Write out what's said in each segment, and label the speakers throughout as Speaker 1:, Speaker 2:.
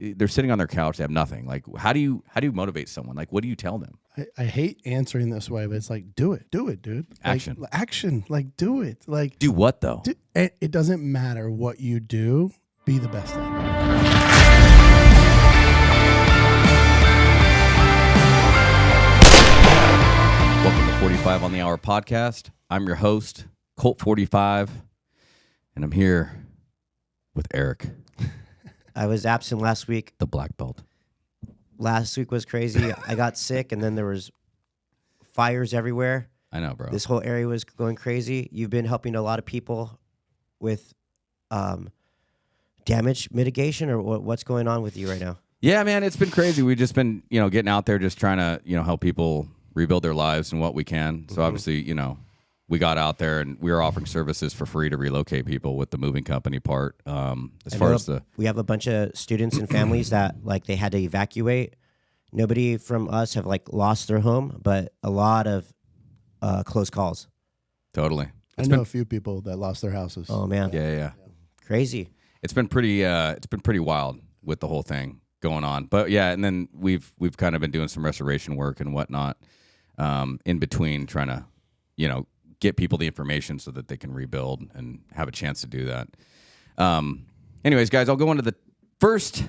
Speaker 1: they're sitting on their couch, they have nothing. Like, how do you motivate someone? Like, what do you tell them?
Speaker 2: I hate answering this way, but it's like, do it, dude. Like, action, like, do it. Like,
Speaker 1: do what though?
Speaker 2: It doesn't matter what you do. Be the best at it.
Speaker 1: Welcome to 45 on the Hour podcast. I'm your host, Colt 45, and I'm here with Eric.
Speaker 3: I was absent last week.
Speaker 1: The black belt.
Speaker 3: Last week was crazy. I got sick, and then there was fires everywhere.
Speaker 1: I know, bro.
Speaker 3: This whole area was going crazy. You've been helping a lot of people with damage mitigation, or what's going on with you right now?
Speaker 1: Yeah, man, it's been crazy. We've just been, getting out there, just trying to, help people rebuild their lives and what we can. So obviously, we got out there and we were offering services for free to relocate people with the moving company part. We have
Speaker 3: a bunch of students and families that they had to evacuate. Nobody from us have lost their home, but a lot of close calls.
Speaker 1: Totally.
Speaker 2: I know a few people that lost their houses.
Speaker 3: Oh man.
Speaker 1: Yeah.
Speaker 3: Crazy.
Speaker 1: It's been pretty wild with the whole thing going on. But yeah, and then we've kind of been doing some restoration work and whatnot in between, trying to, get people the information so that they can rebuild and have a chance to do that. Anyways, guys, I'll go into the first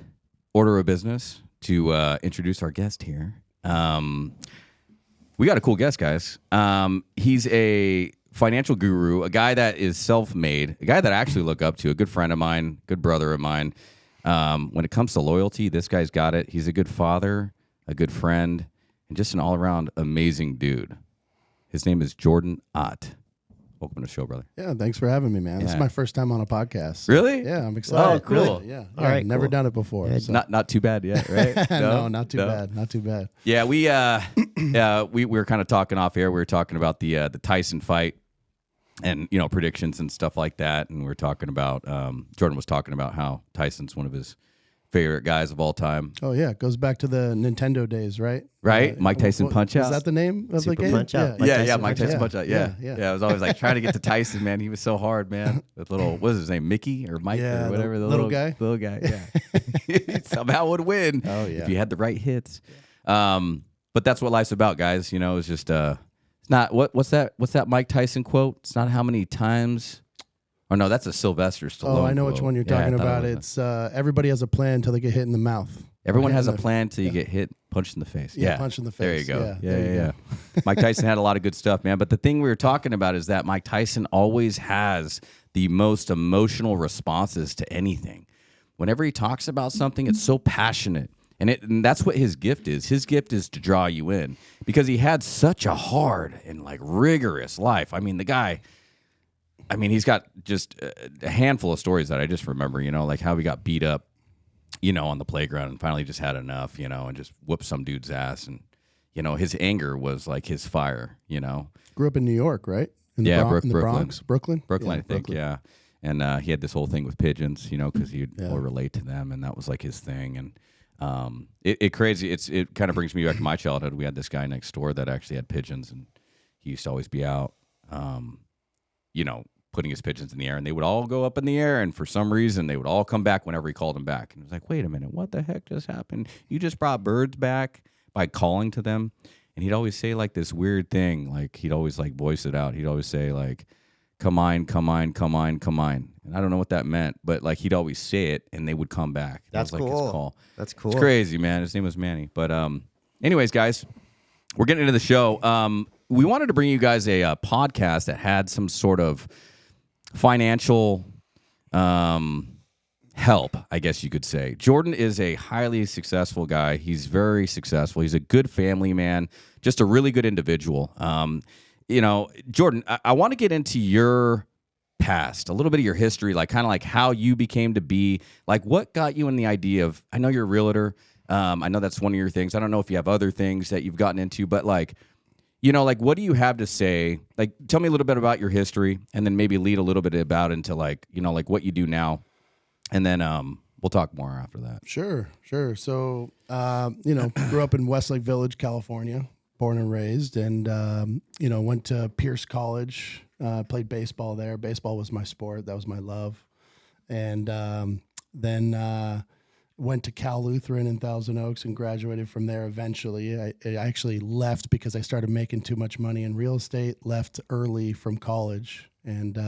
Speaker 1: order of business to introduce our guest here. We got a cool guest, guys. He's a financial guru, a guy that is self-made, a guy that I actually look up to, a good friend of mine, good brother of mine. When it comes to loyalty, this guy's got it. He's a good father, a good friend, and just an all-around amazing dude. His name is Jordan Ott. Welcome to the show, brother.
Speaker 2: Yeah, thanks for having me, man. This is my first time on a podcast.
Speaker 1: Really?
Speaker 2: Yeah, I'm excited.
Speaker 1: Oh, cool.
Speaker 2: Really? Yeah.
Speaker 3: All right,
Speaker 2: never
Speaker 3: cool.
Speaker 2: done it before.
Speaker 3: Yeah,
Speaker 2: so.
Speaker 1: Not too bad yet, right?
Speaker 2: No, not too bad. Not too bad.
Speaker 1: Yeah, we were kind of talking off air. We were talking about the Tyson fight and predictions and stuff like that. And we were talking about Jordan was talking about how Tyson's one of his favorite guys of all time.
Speaker 2: Oh yeah, it goes back to the Nintendo days, right?
Speaker 1: Right, Mike Tyson Punch Out.
Speaker 2: Is that the name of the game?
Speaker 3: Punch Out.
Speaker 1: Yeah, Mike Tyson Punch Out. Yeah. I was always trying to get to Tyson, man. He was so hard, man. With what was his name, Mickey or Mike or whatever.
Speaker 2: The little guy.
Speaker 1: Little guy. Yeah, he somehow would win.
Speaker 2: Oh yeah,
Speaker 1: if he had the right hits. But that's what life's about, guys. It's just it's not what's that Mike Tyson quote? It's not how many times. Oh, no, that's a Sylvester Stallone.
Speaker 2: Oh, I know
Speaker 1: quote.
Speaker 2: which one you're talking about. It's everybody has a plan until they get hit in the mouth.
Speaker 1: Everyone has a plan until you get hit, punched in the face.
Speaker 2: Yeah, punch in the face.
Speaker 1: There you go.
Speaker 2: Yeah.
Speaker 1: Mike Tyson had a lot of good stuff, man. But the thing we were talking about is that Mike Tyson always has the most emotional responses to anything. Whenever he talks about something, it's so passionate. And that's what his gift is. His gift is to draw you in because he had such a hard and rigorous life. I mean, the guy... he's got just a handful of stories that I just remember, like how he got beat up, on the playground and finally just had enough, and just whooped some dude's ass. And, his anger was like his fire,
Speaker 2: Grew up in New York, right? In the Bronx? Brooklyn,
Speaker 1: I think, yeah. And he had this whole thing with pigeons, because he'd relate to them, and that was like his thing. And it crazy. It kind of brings me back to my childhood. We had this guy next door that actually had pigeons, and he used to always be out, putting his pigeons in the air, and they would all go up in the air, and for some reason, they would all come back whenever he called them back. And it was like, wait a minute, what the heck just happened? You just brought birds back by calling to them? And he'd always say this weird thing, he'd always voice it out. He'd always say come on, come on, come on, come on. And I don't know what that meant, but he'd always say it, and they would come back.
Speaker 3: That's
Speaker 1: that was
Speaker 3: cool.
Speaker 1: His call.
Speaker 3: That's cool.
Speaker 1: It's crazy, man. His name was Manny. But anyways, guys, we're getting into the show. We wanted to bring you guys a podcast that had some sort of financial help, I guess you could say. Jordan is a highly successful guy. He's very successful. He's a good family man, just a really good individual. Jordan, I want to get into your past, a little bit of your history, kind of how you became to be, what got you in the idea of, I know you're a realtor. I know that's one of your things. I don't know if you have other things that you've gotten into, but what do you have to say? Tell me a little bit about your history, and then maybe lead a little bit about into what you do now, and then we'll talk more after that.
Speaker 2: Sure. So, grew up in Westlake Village, California, born and raised, and went to Pierce College. Played baseball there. Baseball was my sport. That was my love, and then went to Cal Lutheran in Thousand Oaks and graduated from there eventually. I actually left because I started making too much money in real estate, left early from college, and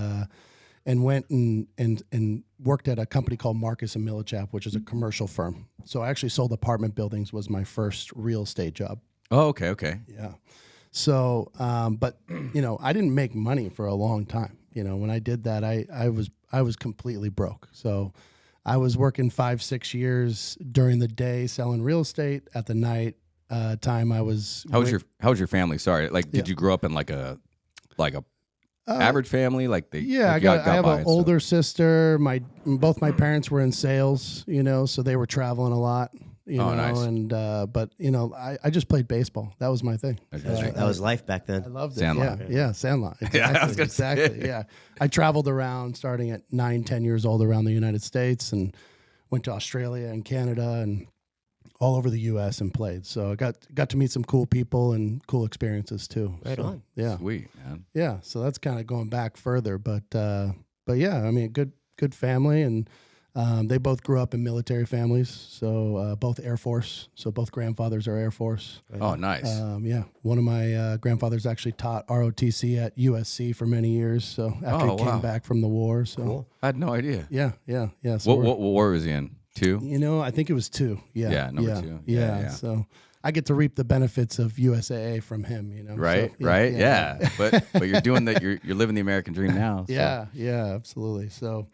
Speaker 2: went and worked at a company called Marcus and Millichap, which is a commercial firm. So I actually sold apartment buildings, was my first real estate job.
Speaker 1: Oh, okay.
Speaker 2: Yeah. So, but I didn't make money for a long time. When I did that, I was completely broke. So I was working 5-6 years during the day selling real estate. At the night time, I was.
Speaker 1: How was your family? Sorry, did you grow up in like a average family?
Speaker 2: I have an older sister. Both my parents were in sales, so they were traveling a lot.
Speaker 1: Nice.
Speaker 2: And but I just played baseball. That was my thing.
Speaker 3: That was life back then.
Speaker 2: I loved it.
Speaker 1: Sandlot.
Speaker 2: Yeah, Sandlot. Exactly.
Speaker 1: Yeah, I was gonna
Speaker 2: exactly.
Speaker 1: say.
Speaker 2: Yeah, I traveled around starting at 9-10 years old around the United States and went to Australia and Canada and all over the U.S. and played. So I got to meet some cool people and cool experiences too.
Speaker 3: Right on.
Speaker 2: Yeah.
Speaker 1: Sweet, man.
Speaker 2: Yeah. So that's kind of going back further, but yeah, I mean, good family and. They both grew up in military families, so both Air Force. So both grandfathers are Air Force.
Speaker 1: Oh, nice.
Speaker 2: Yeah, one of my grandfathers actually taught ROTC at USC for many years. So after he came back from the war, so
Speaker 3: Cool.
Speaker 1: I had no idea.
Speaker 2: yeah. So
Speaker 1: What war was he in? 2?
Speaker 2: I think it was 2. Yeah,
Speaker 1: Yeah, number 2.
Speaker 2: Yeah. So I get to reap the benefits of USAA from him.
Speaker 1: Right,
Speaker 2: So,
Speaker 1: right, yeah. But you're doing that. You're living the American dream now. So.
Speaker 2: Yeah, absolutely. So.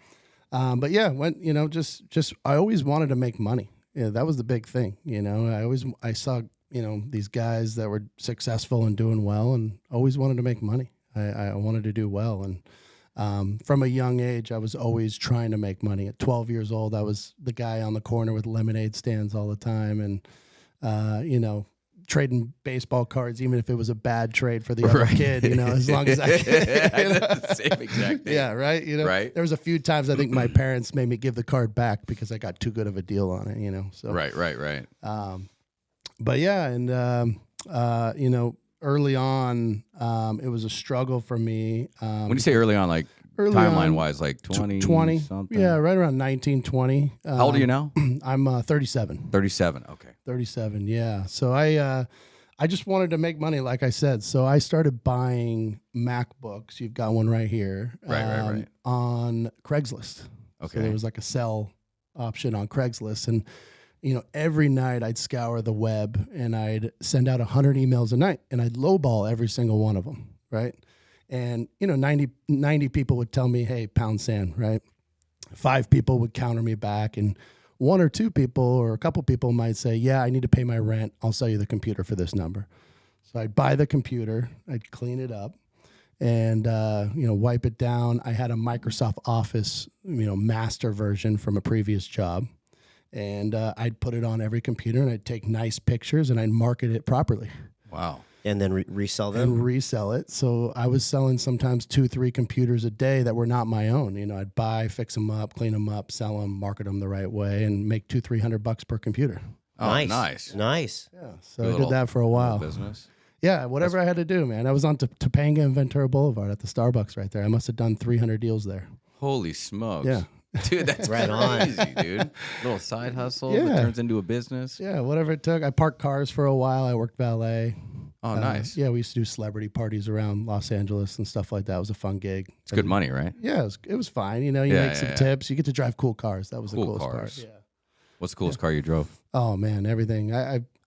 Speaker 2: But yeah, just I always wanted to make money. Yeah, that was the big thing. I saw these guys that were successful and doing well, and always wanted to make money. I wanted to do well, and from a young age, I was always trying to make money. At 12 years old, I was the guy on the corner with lemonade stands all the time, and trading baseball cards, even if it was a bad trade for the other kid, as long as I could.
Speaker 1: Same exact thing.
Speaker 2: Yeah, right.
Speaker 1: Right.
Speaker 2: There was a few times I think my parents made me give the card back because I got too good of a deal on it. So
Speaker 1: Right.
Speaker 2: But yeah, and early on, it was a struggle for me.
Speaker 1: When you say early on, timeline wise, 20 something?
Speaker 2: Yeah, right around 19, 20.
Speaker 1: How old are you now?
Speaker 2: I'm 37.
Speaker 1: 37. Okay.
Speaker 2: 37, yeah. So I just wanted to make money, like I said. So I started buying MacBooks. You've got one right here.
Speaker 1: Right.
Speaker 2: On Craigslist.
Speaker 1: Okay.
Speaker 2: So there was a sell option on Craigslist. And, every night I'd scour the web and I'd send out 100 emails a night and I'd lowball every single one of them, right? And, 90 people would tell me, hey, pound sand, right? 5 people would counter me back, and 1 or 2 people or a couple people might say, yeah, I need to pay my rent. I'll sell you the computer for this number. So I'd buy the computer, I'd clean it up and, wipe it down. I had a Microsoft Office, master version from a previous job. And I'd put it on every computer and I'd take nice pictures and I'd market it properly.
Speaker 1: Wow.
Speaker 3: And then resell them?
Speaker 2: And resell it. So I was selling sometimes 2-3 computers a day that were not my own. I'd buy, fix them up, clean them up, sell them, market them the right way, and make $200-$300 per computer.
Speaker 1: Oh, nice.
Speaker 2: Yeah. So I did that for a while.
Speaker 1: Business.
Speaker 2: Yeah, whatever I had to do, man. I was on Topanga and Ventura Boulevard at the Starbucks right there. I must have done 300 deals there.
Speaker 1: Holy smokes.
Speaker 2: Yeah.
Speaker 1: Dude, that's
Speaker 3: Right on.
Speaker 1: crazy, dude. Little side hustle that turns into a business.
Speaker 2: Yeah, whatever it took. I parked cars for a while. I worked valet.
Speaker 1: Oh, nice.
Speaker 2: Yeah, we used to do celebrity parties around Los Angeles and stuff like that. It was a fun gig.
Speaker 1: It's good money, right?
Speaker 2: Yeah, it was fine. You make some tips. You get to drive cool cars. That was the coolest part. Yeah.
Speaker 1: What's the coolest car you drove?
Speaker 2: Oh man, everything.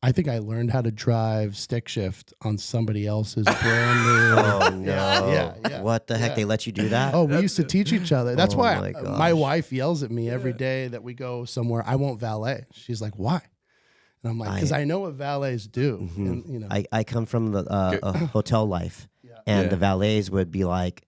Speaker 2: I think I learned how to drive stick shift on somebody else's brand new.
Speaker 3: Oh no!
Speaker 2: Yeah.
Speaker 3: What the heck? They let you do that?
Speaker 2: Oh, we used to teach each other. That's why
Speaker 3: my
Speaker 2: my wife yells at me every day that we go somewhere. I won't valet. She's like, "Why?" And I'm like, "Because I know what valets do."
Speaker 3: Mm-hmm. And, I come from the hotel life, and the valets would be like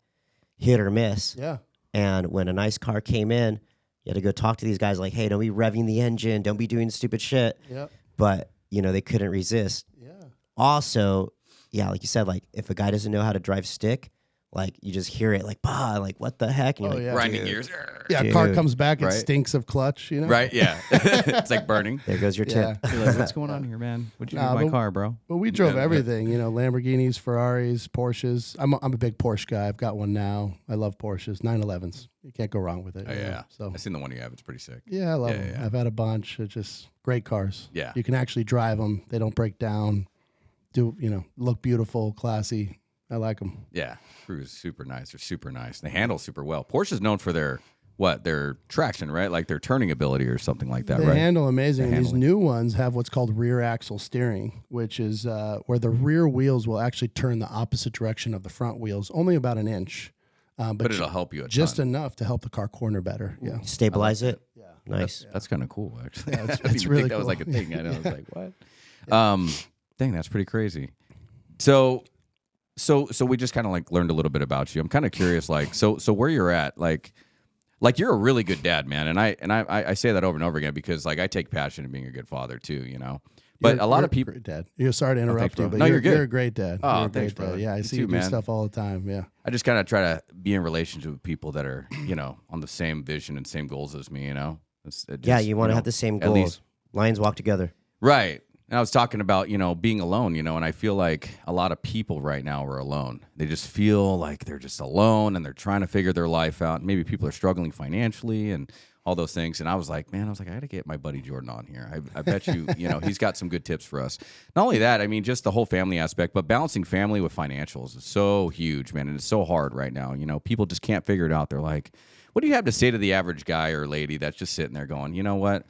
Speaker 3: hit or miss.
Speaker 2: Yeah.
Speaker 3: And when a nice car came in, you had to go talk to these guys like, "Hey, don't be revving the engine. Don't be doing stupid shit."
Speaker 2: Yep.
Speaker 3: But they couldn't resist.
Speaker 2: Yeah.
Speaker 3: Also, like you said, like if a guy doesn't know how to drive stick, like you just hear it like, bah, like what the heck? And you're
Speaker 2: Oh,
Speaker 3: like,
Speaker 2: yeah.
Speaker 1: Grinding
Speaker 3: dude,
Speaker 1: gears.
Speaker 2: Yeah, a car
Speaker 3: Dude.
Speaker 2: comes back, it
Speaker 1: Right.
Speaker 2: stinks of clutch, you know?
Speaker 1: Right? Yeah. It's like burning.
Speaker 3: there goes your
Speaker 2: Yeah.
Speaker 3: tip.
Speaker 1: You're like, what's going on here, man? What'd you do
Speaker 2: Nah,
Speaker 1: to my
Speaker 2: but-
Speaker 1: car, bro?
Speaker 2: But we drove
Speaker 1: Yeah.
Speaker 2: everything, you know, Lamborghinis, Ferraris, Porsches. I'm a big Porsche guy. I've got one now. I love Porsches, 911s. You can't go wrong with it.
Speaker 1: Oh,
Speaker 2: you know?
Speaker 1: yeah.
Speaker 2: So
Speaker 1: I've seen the one you have. It's pretty sick.
Speaker 2: yeah, I love
Speaker 1: Yeah,
Speaker 2: them.
Speaker 1: yeah.
Speaker 2: I've had a bunch. It's just great cars.
Speaker 1: Yeah.
Speaker 2: You can actually drive them. They don't break down. Look beautiful, classy. I like them.
Speaker 1: Yeah. Cruise super nice. They're super nice. They handle super well. Porsche's known for their traction, right? Like their turning ability or something like that,
Speaker 2: They
Speaker 1: right?
Speaker 2: handle amazing.
Speaker 1: The
Speaker 2: And these
Speaker 1: handling.
Speaker 2: new ones have what's called rear axle steering, which is where the rear wheels will actually turn the opposite direction of the front wheels, only about an inch.
Speaker 1: But it'll help you a
Speaker 2: just
Speaker 1: ton.
Speaker 2: enough to help the car corner better. Yeah.
Speaker 3: Stabilize it.
Speaker 2: Yeah.
Speaker 3: Nice.
Speaker 1: That's kind of cool, actually.
Speaker 2: Yeah, it's-
Speaker 1: I didn't
Speaker 2: it's
Speaker 1: even
Speaker 2: really
Speaker 1: think that was
Speaker 2: cool.
Speaker 1: like a thing. I know. I was like, what? Dang, that's pretty crazy. So we just kind of like learned a little bit about you. I'm kind of curious, like, so where you're at, like you're a really good dad, man. And I say that over and over again because like I take passion in being a good father too, you know. But a lot
Speaker 2: You're
Speaker 1: of people,
Speaker 2: great dad. You're sorry to interrupt
Speaker 1: thanks,
Speaker 2: you,
Speaker 1: bro.
Speaker 2: but
Speaker 1: No, you're good.
Speaker 2: You're a great dad.
Speaker 1: Oh,
Speaker 2: You're a
Speaker 1: thanks,
Speaker 2: great dad.
Speaker 1: brother.
Speaker 2: Yeah, I
Speaker 1: You
Speaker 2: see
Speaker 1: too,
Speaker 2: you do
Speaker 1: man.
Speaker 2: stuff all the time. Yeah.
Speaker 1: I just kind of try to be in relationship with people that are, you know, on the same vision and same goals as me, you know.
Speaker 3: Yeah, you want to have the same
Speaker 1: at
Speaker 3: goals.
Speaker 1: least-
Speaker 3: Lions walk together.
Speaker 1: Right. And I was talking about, you know, being alone, you know, and I feel like a lot of people right now are alone. They just feel like they're just alone and they're trying to figure their life out. Maybe people are struggling financially and all those things. And I was like, I got to get my buddy Jordan on here. I bet you, you know, he's got some good tips for us. Not only that, I mean, just the whole family aspect, but balancing family with financials is so huge, man. And it's so hard right now. You know, people just can't figure it out. They're like, what do you have to say to the average guy or lady that's just sitting there going, you know what?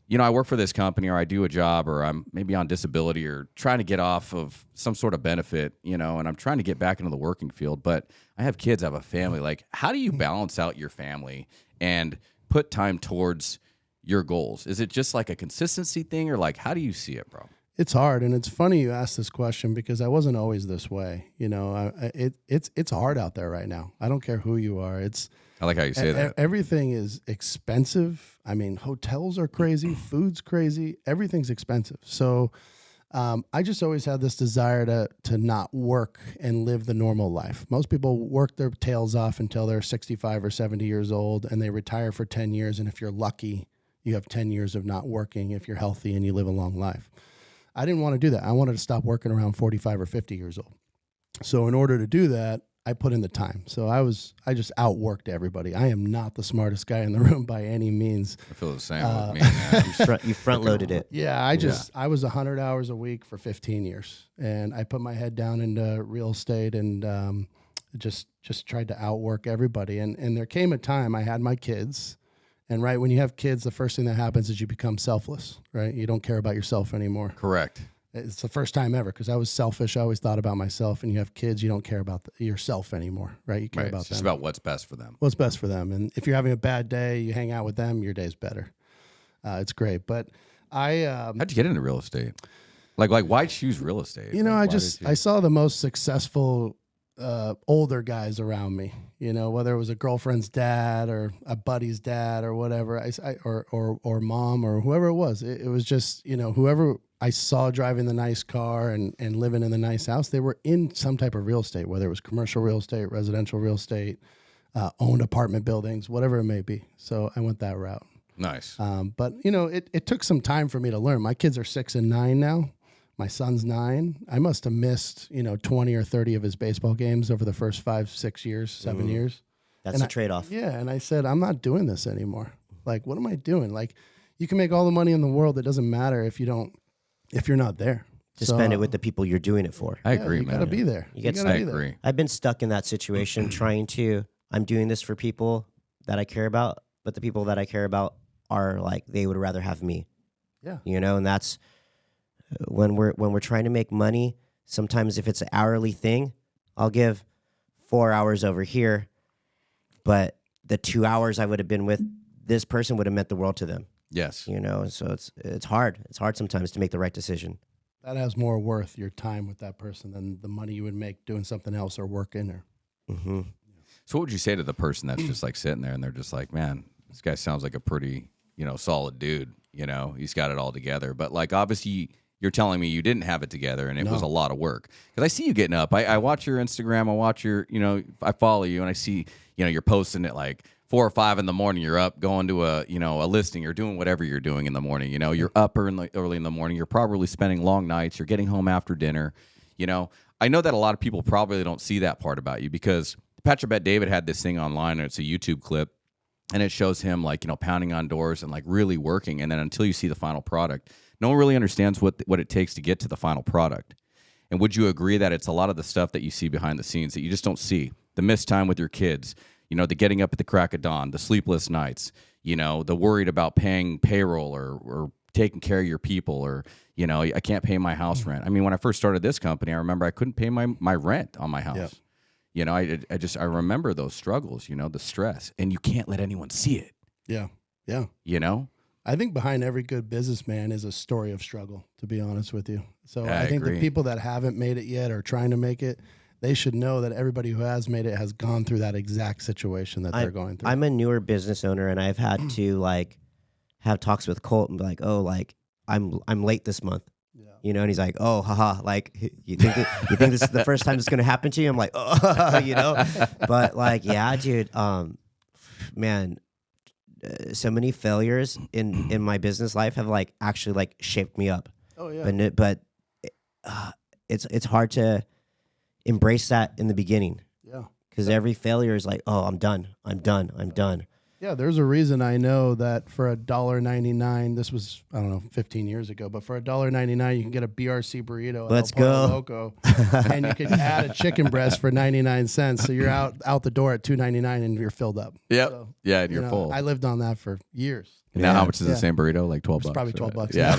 Speaker 1: You know, I work for this company or I do a job or I'm maybe on disability or trying to get off of some sort of benefit, you know, and I'm trying to get back into the working field, but I have kids, I have a family. Like, how do you balance out your family and put time towards your goals? Is it just like a consistency thing or like, how do you see it, bro?
Speaker 2: It's hard, and it's funny you asked this question because I wasn't always this way. You know, it's hard out there right now. I don't care who you are.
Speaker 1: I like how you say that.
Speaker 2: Everything is expensive. I mean, hotels are crazy, food's crazy, everything's expensive. So I just always had this desire to not work and live the normal life. Most people work their tails off until they're 65 or 70 years old, and they retire for 10 years. And if you're lucky, you have 10 years of not working if you're healthy and you live a long life. I didn't want to do that. I wanted to stop working around 45 or 50 years old. So in order to do that, I put in the time. So I just outworked everybody. I am not the smartest guy in the room by any means.
Speaker 1: I feel the same with me, man.
Speaker 3: You front loaded it.
Speaker 2: Yeah, I was 100 hours a week for 15 years, and I put my head down into real estate and just tried to outwork everybody. And there came a time I had my kids, and right when you have kids, the first thing that happens is you become selfless, right? You don't care about yourself anymore.
Speaker 1: Correct.
Speaker 2: It's the first time ever because I was selfish. I always thought about myself, and you have kids, you don't care about yourself anymore, right? You care
Speaker 1: Right.
Speaker 2: about
Speaker 1: It's
Speaker 2: them.
Speaker 1: just about what's best for them.
Speaker 2: What's best for them. And if you're having a bad day, you hang out with them, your day's better. It's great. But
Speaker 1: How'd you get into real estate? Like why choose real estate?
Speaker 2: you know,
Speaker 1: Like,
Speaker 2: I
Speaker 1: why did you-
Speaker 2: I saw the most successful older guys around me, you know, whether it was a girlfriend's dad or a buddy's dad or whatever, or mom or whoever it was. It was just, you know, whoever I saw driving the nice car and living in the nice house, they were in some type of real estate, whether it was commercial real estate, residential real estate, owned apartment buildings, whatever it may be. So I went that route.
Speaker 1: Nice.
Speaker 2: But, you know, it took some time for me to learn. My kids are 6 and 9 now. My son's 9. I must have missed, 20 or 30 of his baseball games over the first 5, 6 years, 7 years.
Speaker 3: That's
Speaker 2: And
Speaker 3: a trade-off.
Speaker 2: Yeah, and I said, I'm not doing this anymore. Like, what am I doing? Like, you can make all the money in the world. It doesn't matter if you're not there.
Speaker 3: To spend it with the people you're doing it for.
Speaker 1: I agree,
Speaker 2: you
Speaker 1: man.
Speaker 2: gotta be there.
Speaker 3: You get
Speaker 2: gotta
Speaker 1: I
Speaker 2: be there.
Speaker 1: agree.
Speaker 3: I've been stuck in that situation I'm doing this for people that I care about, but the people that I care about are like, they would rather have me.
Speaker 2: Yeah.
Speaker 3: And that's when we're trying to make money. Sometimes if it's an hourly thing, I'll give 4 hours over here, but the 2 hours I would have been with this person would have meant the world to them.
Speaker 1: Yes.
Speaker 3: So it's hard. It's hard sometimes to make the right decision.
Speaker 2: That has more worth, your time with that person, than the money you would make doing something else or working or.
Speaker 3: Mm-hmm.
Speaker 1: So what would you say to the person that's just like sitting there and they're just like, man, this guy sounds like a pretty, solid dude. He's got it all together. But like, obviously you're telling me you didn't have it together and it was
Speaker 2: No.
Speaker 1: a lot of work. Because I see you getting up. I watch your Instagram. I watch your, I follow you and I see, you're posting it like 4 or 5 in the morning. You're up going to a listing. You're doing whatever you're doing in the morning. You're up early in the morning. You're probably spending long nights. You're getting home after dinner. I know that a lot of people probably don't see that part about you because Patrick Bet David had this thing online and it's a YouTube clip and it shows him like, pounding on doors and like really working. And then until you see the final product, no one really understands what it takes to get to the final product. And would you agree that it's a lot of the stuff that you see behind the scenes that you just don't see? The missed time with your kids, the getting up at the crack of dawn, the sleepless nights, the worried about paying payroll or taking care of your people or, I can't pay my house rent. I mean, when I first started this company, I remember I couldn't pay my rent on my house. Yeah. I remember those struggles, the stress, and you can't let anyone see it.
Speaker 2: Yeah. Yeah. I think behind every good businessman is a story of struggle, to be honest with you. So I think
Speaker 1: agree.
Speaker 2: the people that haven't made it yet or trying to make it, they should know that everybody who has made it has gone through that exact situation that they're going through.
Speaker 3: I'm a newer business owner, and I've had to like have talks with Colt and be like, oh, like I'm late this month. And he's like, oh, haha, like you think this is the first time it's gonna happen to you? I'm like, oh, but like, yeah, dude, man. So many failures in my business life have like actually like shaped me up.
Speaker 2: Oh yeah.
Speaker 3: But it's hard to embrace that in the beginning.
Speaker 2: Yeah.
Speaker 3: Because every failure is like, oh, I'm done.
Speaker 2: Yeah, there's a reason I know that for $1.99, this was, I don't know, 15 years ago, but for $1.99, you can get a BRC burrito at
Speaker 3: Let's
Speaker 2: El Pollo
Speaker 3: go.
Speaker 2: Loco, and you can add a chicken breast for 99 cents. So you're out the door at $2.99 and you're filled up.
Speaker 1: Yep.
Speaker 2: So,
Speaker 1: Yeah, and you're full.
Speaker 2: I lived on that for years.
Speaker 1: Now, how much is the same burrito? Like $12.
Speaker 2: It's probably $12.
Speaker 1: Yeah,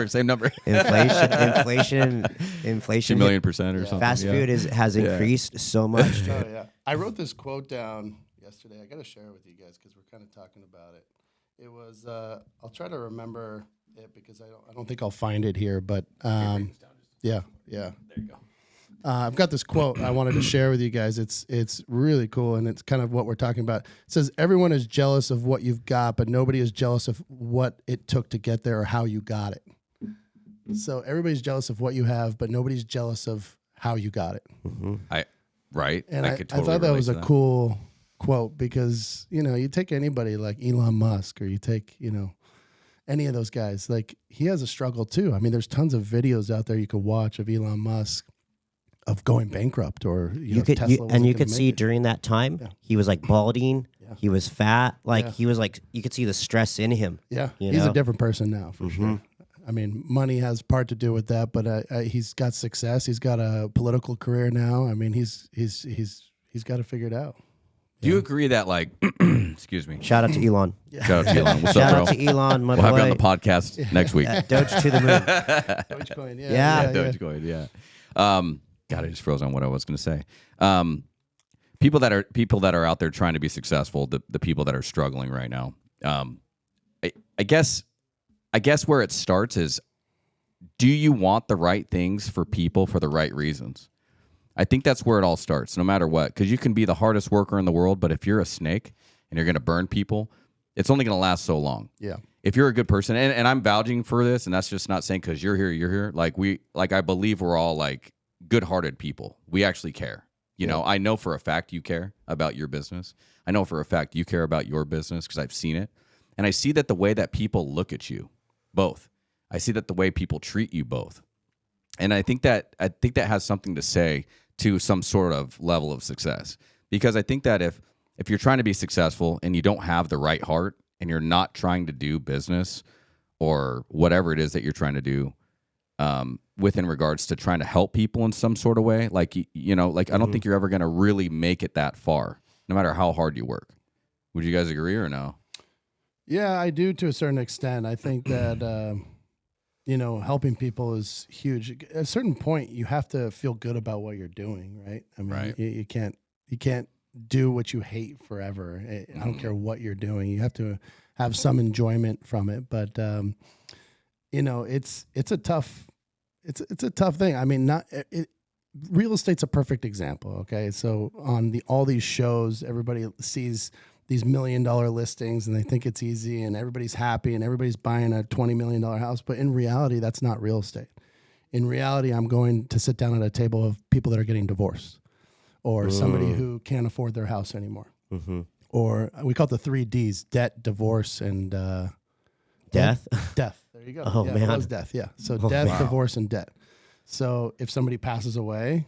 Speaker 1: same number.
Speaker 3: Inflation.
Speaker 1: 2 million% or something.
Speaker 3: Fast food has increased so much.
Speaker 2: Oh yeah. I wrote this quote down yesterday. I got to share it with you guys because we're kind of talking about it. It was I'll try to remember it because I don't think I'll find it here, but yeah. There you go. I've got this quote I wanted to share with you guys. It's really cool, and it's kind of what we're talking about. It says, everyone is jealous of what you've got, but nobody is jealous of what it took to get there or how you got it. So everybody's jealous of what you have, but nobody's jealous of how you got it.
Speaker 3: Mm-hmm.
Speaker 2: And I
Speaker 1: could totally
Speaker 2: thought that
Speaker 1: relate
Speaker 2: was
Speaker 1: to
Speaker 2: a cool quote because, you take anybody like Elon Musk or you take, any of those guys, like he has a struggle too. I mean, there's tons of videos out there you could watch of Elon Musk of going bankrupt or, Tesla
Speaker 3: you could see during that time, he was like balding. Yeah. He was fat. Like he was like, you could see the stress in him.
Speaker 2: Yeah. He's a different person now for sure. I mean, money has part to do with that, but he's got success. He's got a political career now. I mean, he's got to figure it out.
Speaker 1: Do you agree that like, excuse me?
Speaker 3: Shout out to Elon.
Speaker 1: Shout out to Elon. What's
Speaker 3: Shout
Speaker 1: up, bro?
Speaker 3: out to Elon.
Speaker 1: We'll have you on the podcast next week.
Speaker 3: Doge to the moon.
Speaker 2: Dogecoin,
Speaker 1: Dogecoin, yeah. God, I just froze on what I was going to say. People that are out there trying to be successful, the people that are struggling right now. I guess where it starts is, do you want the right things for people for the right reasons? I think that's where it all starts, no matter what, because you can be the hardest worker in the world, but if you're a snake and you're going to burn people, it's only going to last so long.
Speaker 2: Yeah.
Speaker 1: If you're a good person, and I'm vouching for this, and that's just not saying because you're here. Like I believe we're all like good-hearted people. We actually care. I know for a fact you care about your business. I know for a fact you care about your business because I've seen it. And I see that the way that people look at you, both. I see that the way people treat you, both. And I think that has something to say to some sort of level of success. Because I think that if you're trying to be successful and you don't have the right heart and you're not trying to do business or whatever it is that you're trying to do, within regards to trying to help people in some sort of way, like I don't think you're ever going to really make it that far, no matter how hard you work. Would you guys agree or no?
Speaker 2: Yeah, I do to a certain extent. I think that helping people is huge. At a certain point, you have to feel good about what you're doing, right? I mean,
Speaker 1: right.
Speaker 2: You can't do what you hate forever. I don't care what you're doing. You have to have some enjoyment from it. But it's a tough thing. I mean, real estate's a perfect example. Okay, so on all these shows, everybody sees these $1 million listings and they think it's easy and everybody's happy and everybody's buying a $20 million house. But in reality, that's not real estate. In reality, I'm going to sit down at a table of people that are getting divorced or somebody who can't afford their house anymore. Or we call it the 3 Ds: debt, divorce, and
Speaker 3: Death.
Speaker 2: Death. There you go.
Speaker 3: Oh,
Speaker 2: yeah,
Speaker 3: man.
Speaker 2: it was death. Yeah. So death, divorce, and debt. So if somebody passes away,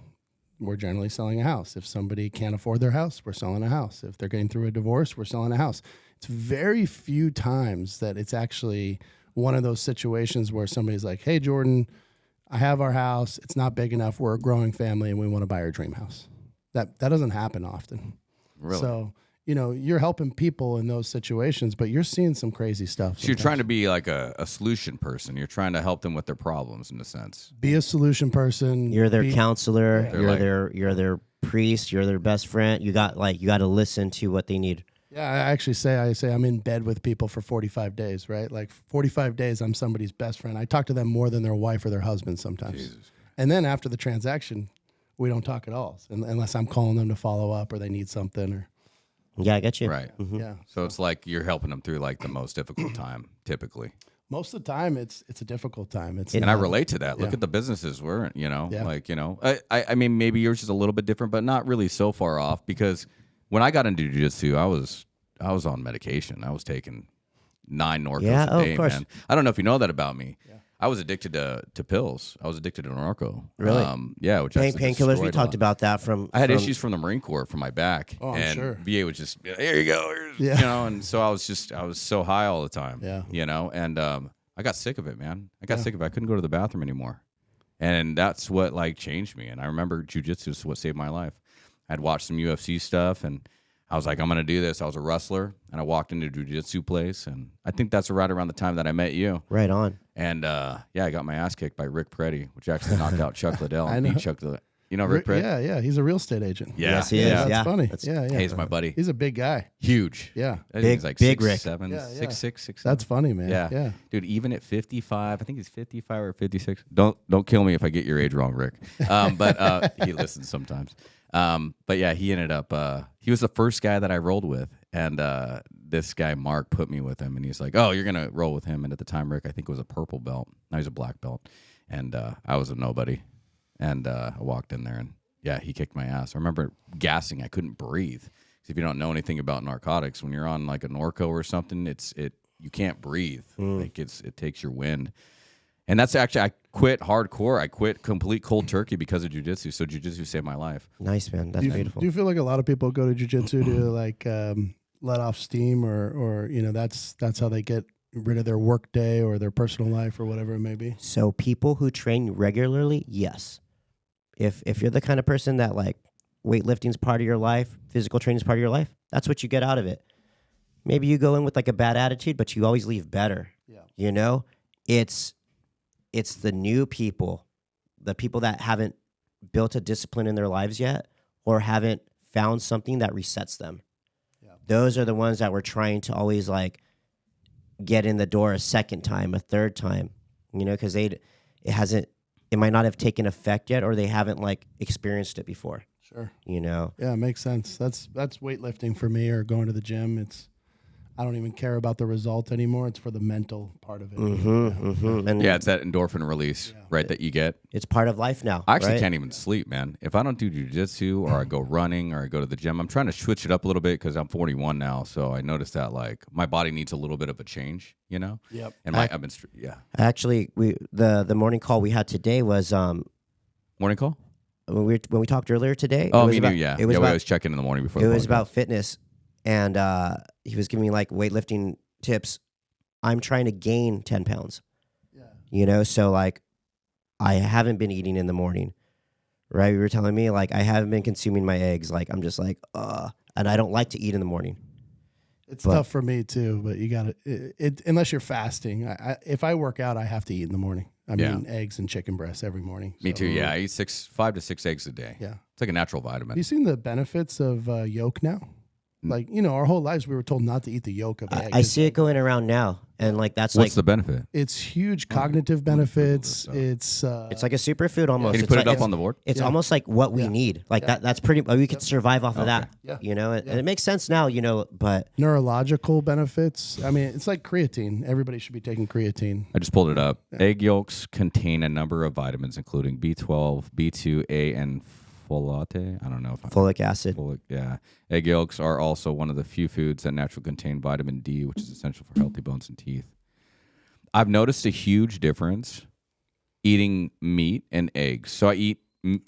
Speaker 2: we're generally selling a house. If somebody can't afford their house, we're selling a house. If they're getting through a divorce, we're selling a house. It's very few times that it's actually one of those situations where somebody's like, hey, Jordan, I have our house. It's not big enough. We're a growing family and we want to buy our dream house. That doesn't happen often.
Speaker 1: Really?
Speaker 2: So, you're helping people in those situations, but you're seeing some crazy stuff.
Speaker 1: So you're trying to be like a solution person. You're trying to help them with their problems in a sense.
Speaker 2: Be a solution person.
Speaker 3: You're their counselor.
Speaker 1: Yeah.
Speaker 3: You're their priest. You're their best friend. You got to listen to what they need.
Speaker 2: Yeah, I say I'm in bed with people for 45 days, right? Like 45 days, I'm somebody's best friend. I talk to them more than their wife or their husband sometimes.
Speaker 1: Jesus.
Speaker 2: And then after the transaction, we don't talk at all, unless I'm calling them to follow up or they need something. Or
Speaker 3: Yeah, I get you.
Speaker 1: Right.
Speaker 2: yeah.
Speaker 1: So it's like you're helping them through like the most difficult time, typically.
Speaker 2: Most of the time, it's a difficult time.
Speaker 1: And I relate to that. Look at the businesses we're in,
Speaker 2: Yeah.
Speaker 1: I mean, maybe yours is a little bit different, but not really so far off because when I got into jiu-jitsu, I was on medication. I was taking 9 Norcos a day,
Speaker 3: of course.
Speaker 1: man. I don't know if you know that about me. Yeah. I was addicted to pills. I was addicted to Norco.
Speaker 3: Really?
Speaker 1: Yeah, which actually
Speaker 3: Painkillers. We
Speaker 1: destroyed a
Speaker 3: talked
Speaker 1: lot.
Speaker 3: about that from.
Speaker 1: I had issues from the Marine Corps for my back.
Speaker 2: Oh, I'm
Speaker 1: and
Speaker 2: sure.
Speaker 1: VA was just, here you go. And so I was so high all the time.
Speaker 2: Yeah.
Speaker 1: And I got sick of it, man. I got sick of it. I couldn't go to the bathroom anymore. And that's what like changed me. And I remember jiu-jitsu is what saved my life. I'd watched some UFC stuff and I was like, I'm going to do this. I was a wrestler and I walked into a jiu-jitsu place. And I think that's right around the time that I met you.
Speaker 3: Right on.
Speaker 1: And I got my ass kicked by Rick Preddy, which actually knocked out Chuck Liddell.
Speaker 2: I
Speaker 1: And
Speaker 2: know.
Speaker 1: beat Chuck Liddell. You know Rick Preddy?
Speaker 2: Yeah. He's a real estate agent.
Speaker 1: Yeah.
Speaker 3: Yes, he is.
Speaker 2: That's
Speaker 3: Yeah.
Speaker 2: funny.
Speaker 3: That's-
Speaker 2: Yeah.
Speaker 1: Hey, he's my buddy.
Speaker 2: He's a big guy.
Speaker 1: Huge.
Speaker 2: Yeah.
Speaker 1: I think he's like
Speaker 3: Big
Speaker 1: 6'7",
Speaker 3: Rick.
Speaker 2: Yeah,
Speaker 1: 6'6", 6'7".
Speaker 2: That's funny, man.
Speaker 1: Yeah.
Speaker 2: Yeah.
Speaker 1: Dude, even at 55, I think he's 55 or 56. Don't kill me if I get your age wrong, Rick. But he listens sometimes. But yeah, he ended up, he was the first guy that I rolled with. And this guy, Mark, put me with him. And he's like, oh, you're going to roll with him. And at the time, Rick, I think, was a purple belt. Now he's a black belt. And I was a nobody. And I walked in there and, yeah, he kicked my ass. I remember gassing. I couldn't breathe. 'Cause if you don't know anything about narcotics, when you're on like a Norco or something, you can't breathe. Like it takes your wind. And that's actually, I quit hardcore. I quit complete cold turkey because of jiu-jitsu. So jiu-jitsu saved my life.
Speaker 3: Nice, man. That's beautiful.
Speaker 2: Do you feel like a lot of people go to jiu-jitsu to like let off steam or that's how they get rid of their work day or their personal life or whatever it may be?
Speaker 3: So people who train regularly, yes. If you're the kind of person that like weightlifting's part of your life, physical training's part of your life, that's what you get out of it. Maybe you go in with like a bad attitude, but you always leave better.
Speaker 2: Yeah.
Speaker 3: It's the new people, the people that haven't built a discipline in their lives yet or haven't found something that resets them.
Speaker 2: Yeah.
Speaker 3: Those are the ones that we're trying to always like get in the door a second time, a third time, because it might not have taken effect yet or they haven't like experienced it before.
Speaker 2: Sure.
Speaker 3: Yeah,
Speaker 2: it makes sense. That's weightlifting for me or going to the gym. I don't even care about the result anymore. It's for the mental part of it.
Speaker 3: And
Speaker 1: Yeah, it's that endorphin release, right, that you get.
Speaker 3: it's part of life now.
Speaker 1: I actually
Speaker 3: right?
Speaker 1: can't even sleep, man. If I don't do jiu-jitsu or I go running or I go to the gym, I'm trying to switch it up a little bit because I'm 41 now. So I noticed that like my body needs a little bit of a change,
Speaker 2: Yep.
Speaker 1: And I've been,
Speaker 3: Actually, the morning call we had today was
Speaker 1: Morning call?
Speaker 3: when we talked earlier today.
Speaker 1: Oh,
Speaker 3: it was
Speaker 1: me
Speaker 3: about,
Speaker 1: too, yeah.
Speaker 3: It was
Speaker 1: we
Speaker 3: about,
Speaker 1: always check in the morning before
Speaker 3: it
Speaker 1: the
Speaker 3: was
Speaker 1: podcast.
Speaker 3: about fitness, and he was giving me like weightlifting tips. I'm trying to gain 10 pounds.
Speaker 2: Yeah.
Speaker 3: So like I haven't been eating in the morning, right? You were telling me like I haven't been consuming my eggs. Like I'm just like, and I don't like to eat in the morning.
Speaker 2: It's tough for me too, but you got it unless you're fasting. If I work out, I have to eat in the morning. I'm eating eggs and chicken breasts every morning.
Speaker 1: Me too, yeah. I eat 5 to 6 eggs a day.
Speaker 2: Yeah.
Speaker 1: It's like a natural
Speaker 2: Have
Speaker 1: vitamin.
Speaker 2: you seen the benefits of yolk now? Like, our whole lives we were told not to eat the yolk of egg.
Speaker 3: I see it going around now, and like that's
Speaker 1: What's
Speaker 3: like
Speaker 1: the benefit?
Speaker 2: It's huge cognitive benefits. It's
Speaker 3: it's like a superfood almost.
Speaker 1: Can you
Speaker 3: It's
Speaker 1: put
Speaker 3: like,
Speaker 1: it up
Speaker 3: it's-
Speaker 1: on the board?
Speaker 3: It's almost like what we need. Like that's pretty. We could survive off of that.
Speaker 2: Yeah.
Speaker 3: And it makes sense now. But
Speaker 2: neurological benefits. I mean, it's like creatine. Everybody should be taking creatine.
Speaker 1: I just pulled it up. Egg yolks contain a number of vitamins, including B12, B2, A, and folate. I don't know if
Speaker 3: folic acid.
Speaker 1: yeah. Egg yolks are also one of the few foods that naturally contain vitamin D, which is essential for healthy bones and teeth. I've noticed a huge difference eating meat and eggs. So I eat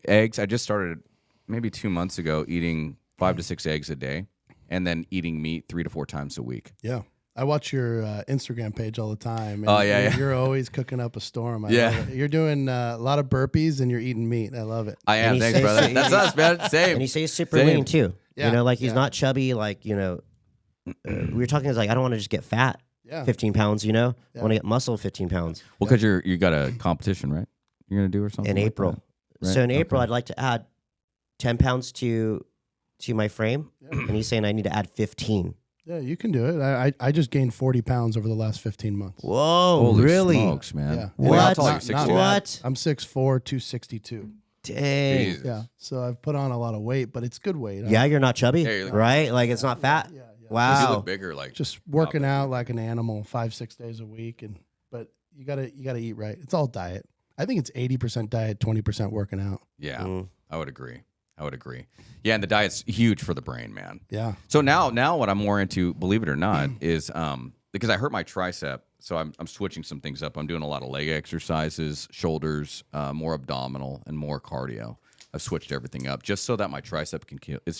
Speaker 1: eggs. I just started maybe 2 months ago eating 5 to 6 eggs a day, and then eating meat 3 to 4 times a week.
Speaker 2: Yeah. I watch your Instagram page all the time. And
Speaker 1: Oh, yeah.
Speaker 2: You're always cooking up a storm. I
Speaker 1: Yeah.
Speaker 2: love it. You're doing a lot of burpees and you're eating meat. I love it.
Speaker 1: I am.
Speaker 3: he
Speaker 1: Thanks,
Speaker 3: says-
Speaker 1: brother. That's us, man. Same.
Speaker 3: And he stays super
Speaker 1: Same.
Speaker 3: lean too.
Speaker 2: Yeah.
Speaker 3: Like he's not chubby. Like we were talking. It's like I don't want to just get fat.
Speaker 2: Yeah.
Speaker 3: 15 pounds. I want to get muscle. 15 pounds
Speaker 1: Well, because you got a competition, right? You're gonna do or something
Speaker 3: in
Speaker 1: like
Speaker 3: April.
Speaker 1: that, right?
Speaker 3: So in April,
Speaker 1: Okay.
Speaker 3: I'd like to add 10 pounds to my frame, and he's saying I need to add 15.
Speaker 2: Yeah, you can do it. I just gained 40 pounds over the last 15 months.
Speaker 3: Whoa,
Speaker 1: Holy
Speaker 3: really?
Speaker 1: smokes, man!
Speaker 2: Yeah.
Speaker 1: Well,
Speaker 3: What?
Speaker 1: how tall are you?
Speaker 2: Not
Speaker 1: 6'2"?
Speaker 2: bad.
Speaker 3: What?
Speaker 2: I'm 6'4", 262.
Speaker 3: Dang.
Speaker 1: Jesus.
Speaker 2: Yeah. So I've put on a lot of weight, but it's good weight.
Speaker 3: Yeah, you're not chubby,
Speaker 1: Yeah, you look-
Speaker 3: right? Like it's not fat.
Speaker 2: Yeah.
Speaker 1: You
Speaker 3: Wow.
Speaker 1: look bigger, like
Speaker 2: Just working out like an animal 5-6 days a week, but you gotta eat right. It's all diet. I think it's 80% diet, 20% working out.
Speaker 1: yeah.
Speaker 3: Mm.
Speaker 1: I would agree. Yeah, and the diet's huge for the brain, man.
Speaker 2: Yeah.
Speaker 1: So now what I'm more into, believe it or not, is because I hurt my tricep, so I'm switching some things up. I'm doing a lot of leg exercises, shoulders, more abdominal, and more cardio. I've switched everything up just so that my tricep can kill. It's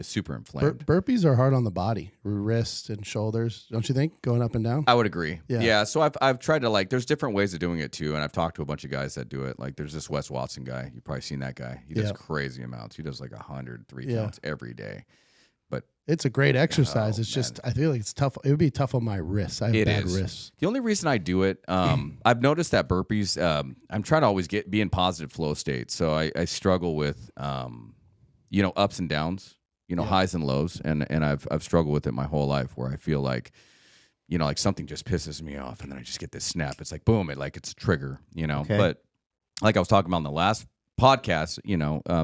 Speaker 1: super inflamed.
Speaker 2: Burpees are hard on the body, wrists and shoulders. Don't you think? Going up and down.
Speaker 1: I would agree.
Speaker 2: Yeah.
Speaker 1: Yeah. So I've tried to there's different ways of doing it too, and I've talked to a bunch of guys that do it. Like there's this Wes Watson guy. You've probably seen that guy. He does
Speaker 2: Yeah.
Speaker 1: crazy amounts. He does like 103
Speaker 2: Yeah.
Speaker 1: counts every day. But
Speaker 2: It's a great exercise.
Speaker 1: Oh,
Speaker 2: It's just I feel like it's tough. It would be tough on my wrists. I have
Speaker 1: it
Speaker 2: bad
Speaker 1: is.
Speaker 2: wrists.
Speaker 1: The only reason I do it, I've noticed that burpees. I'm trying to always be in positive flow state, so I struggle with ups and downs, highs and lows, and I've struggled with it my whole life, where I feel like like something just pisses me off, and then I just get this snap. It's like boom, it's a trigger,
Speaker 3: Okay.
Speaker 1: But like I was talking about in the last podcast,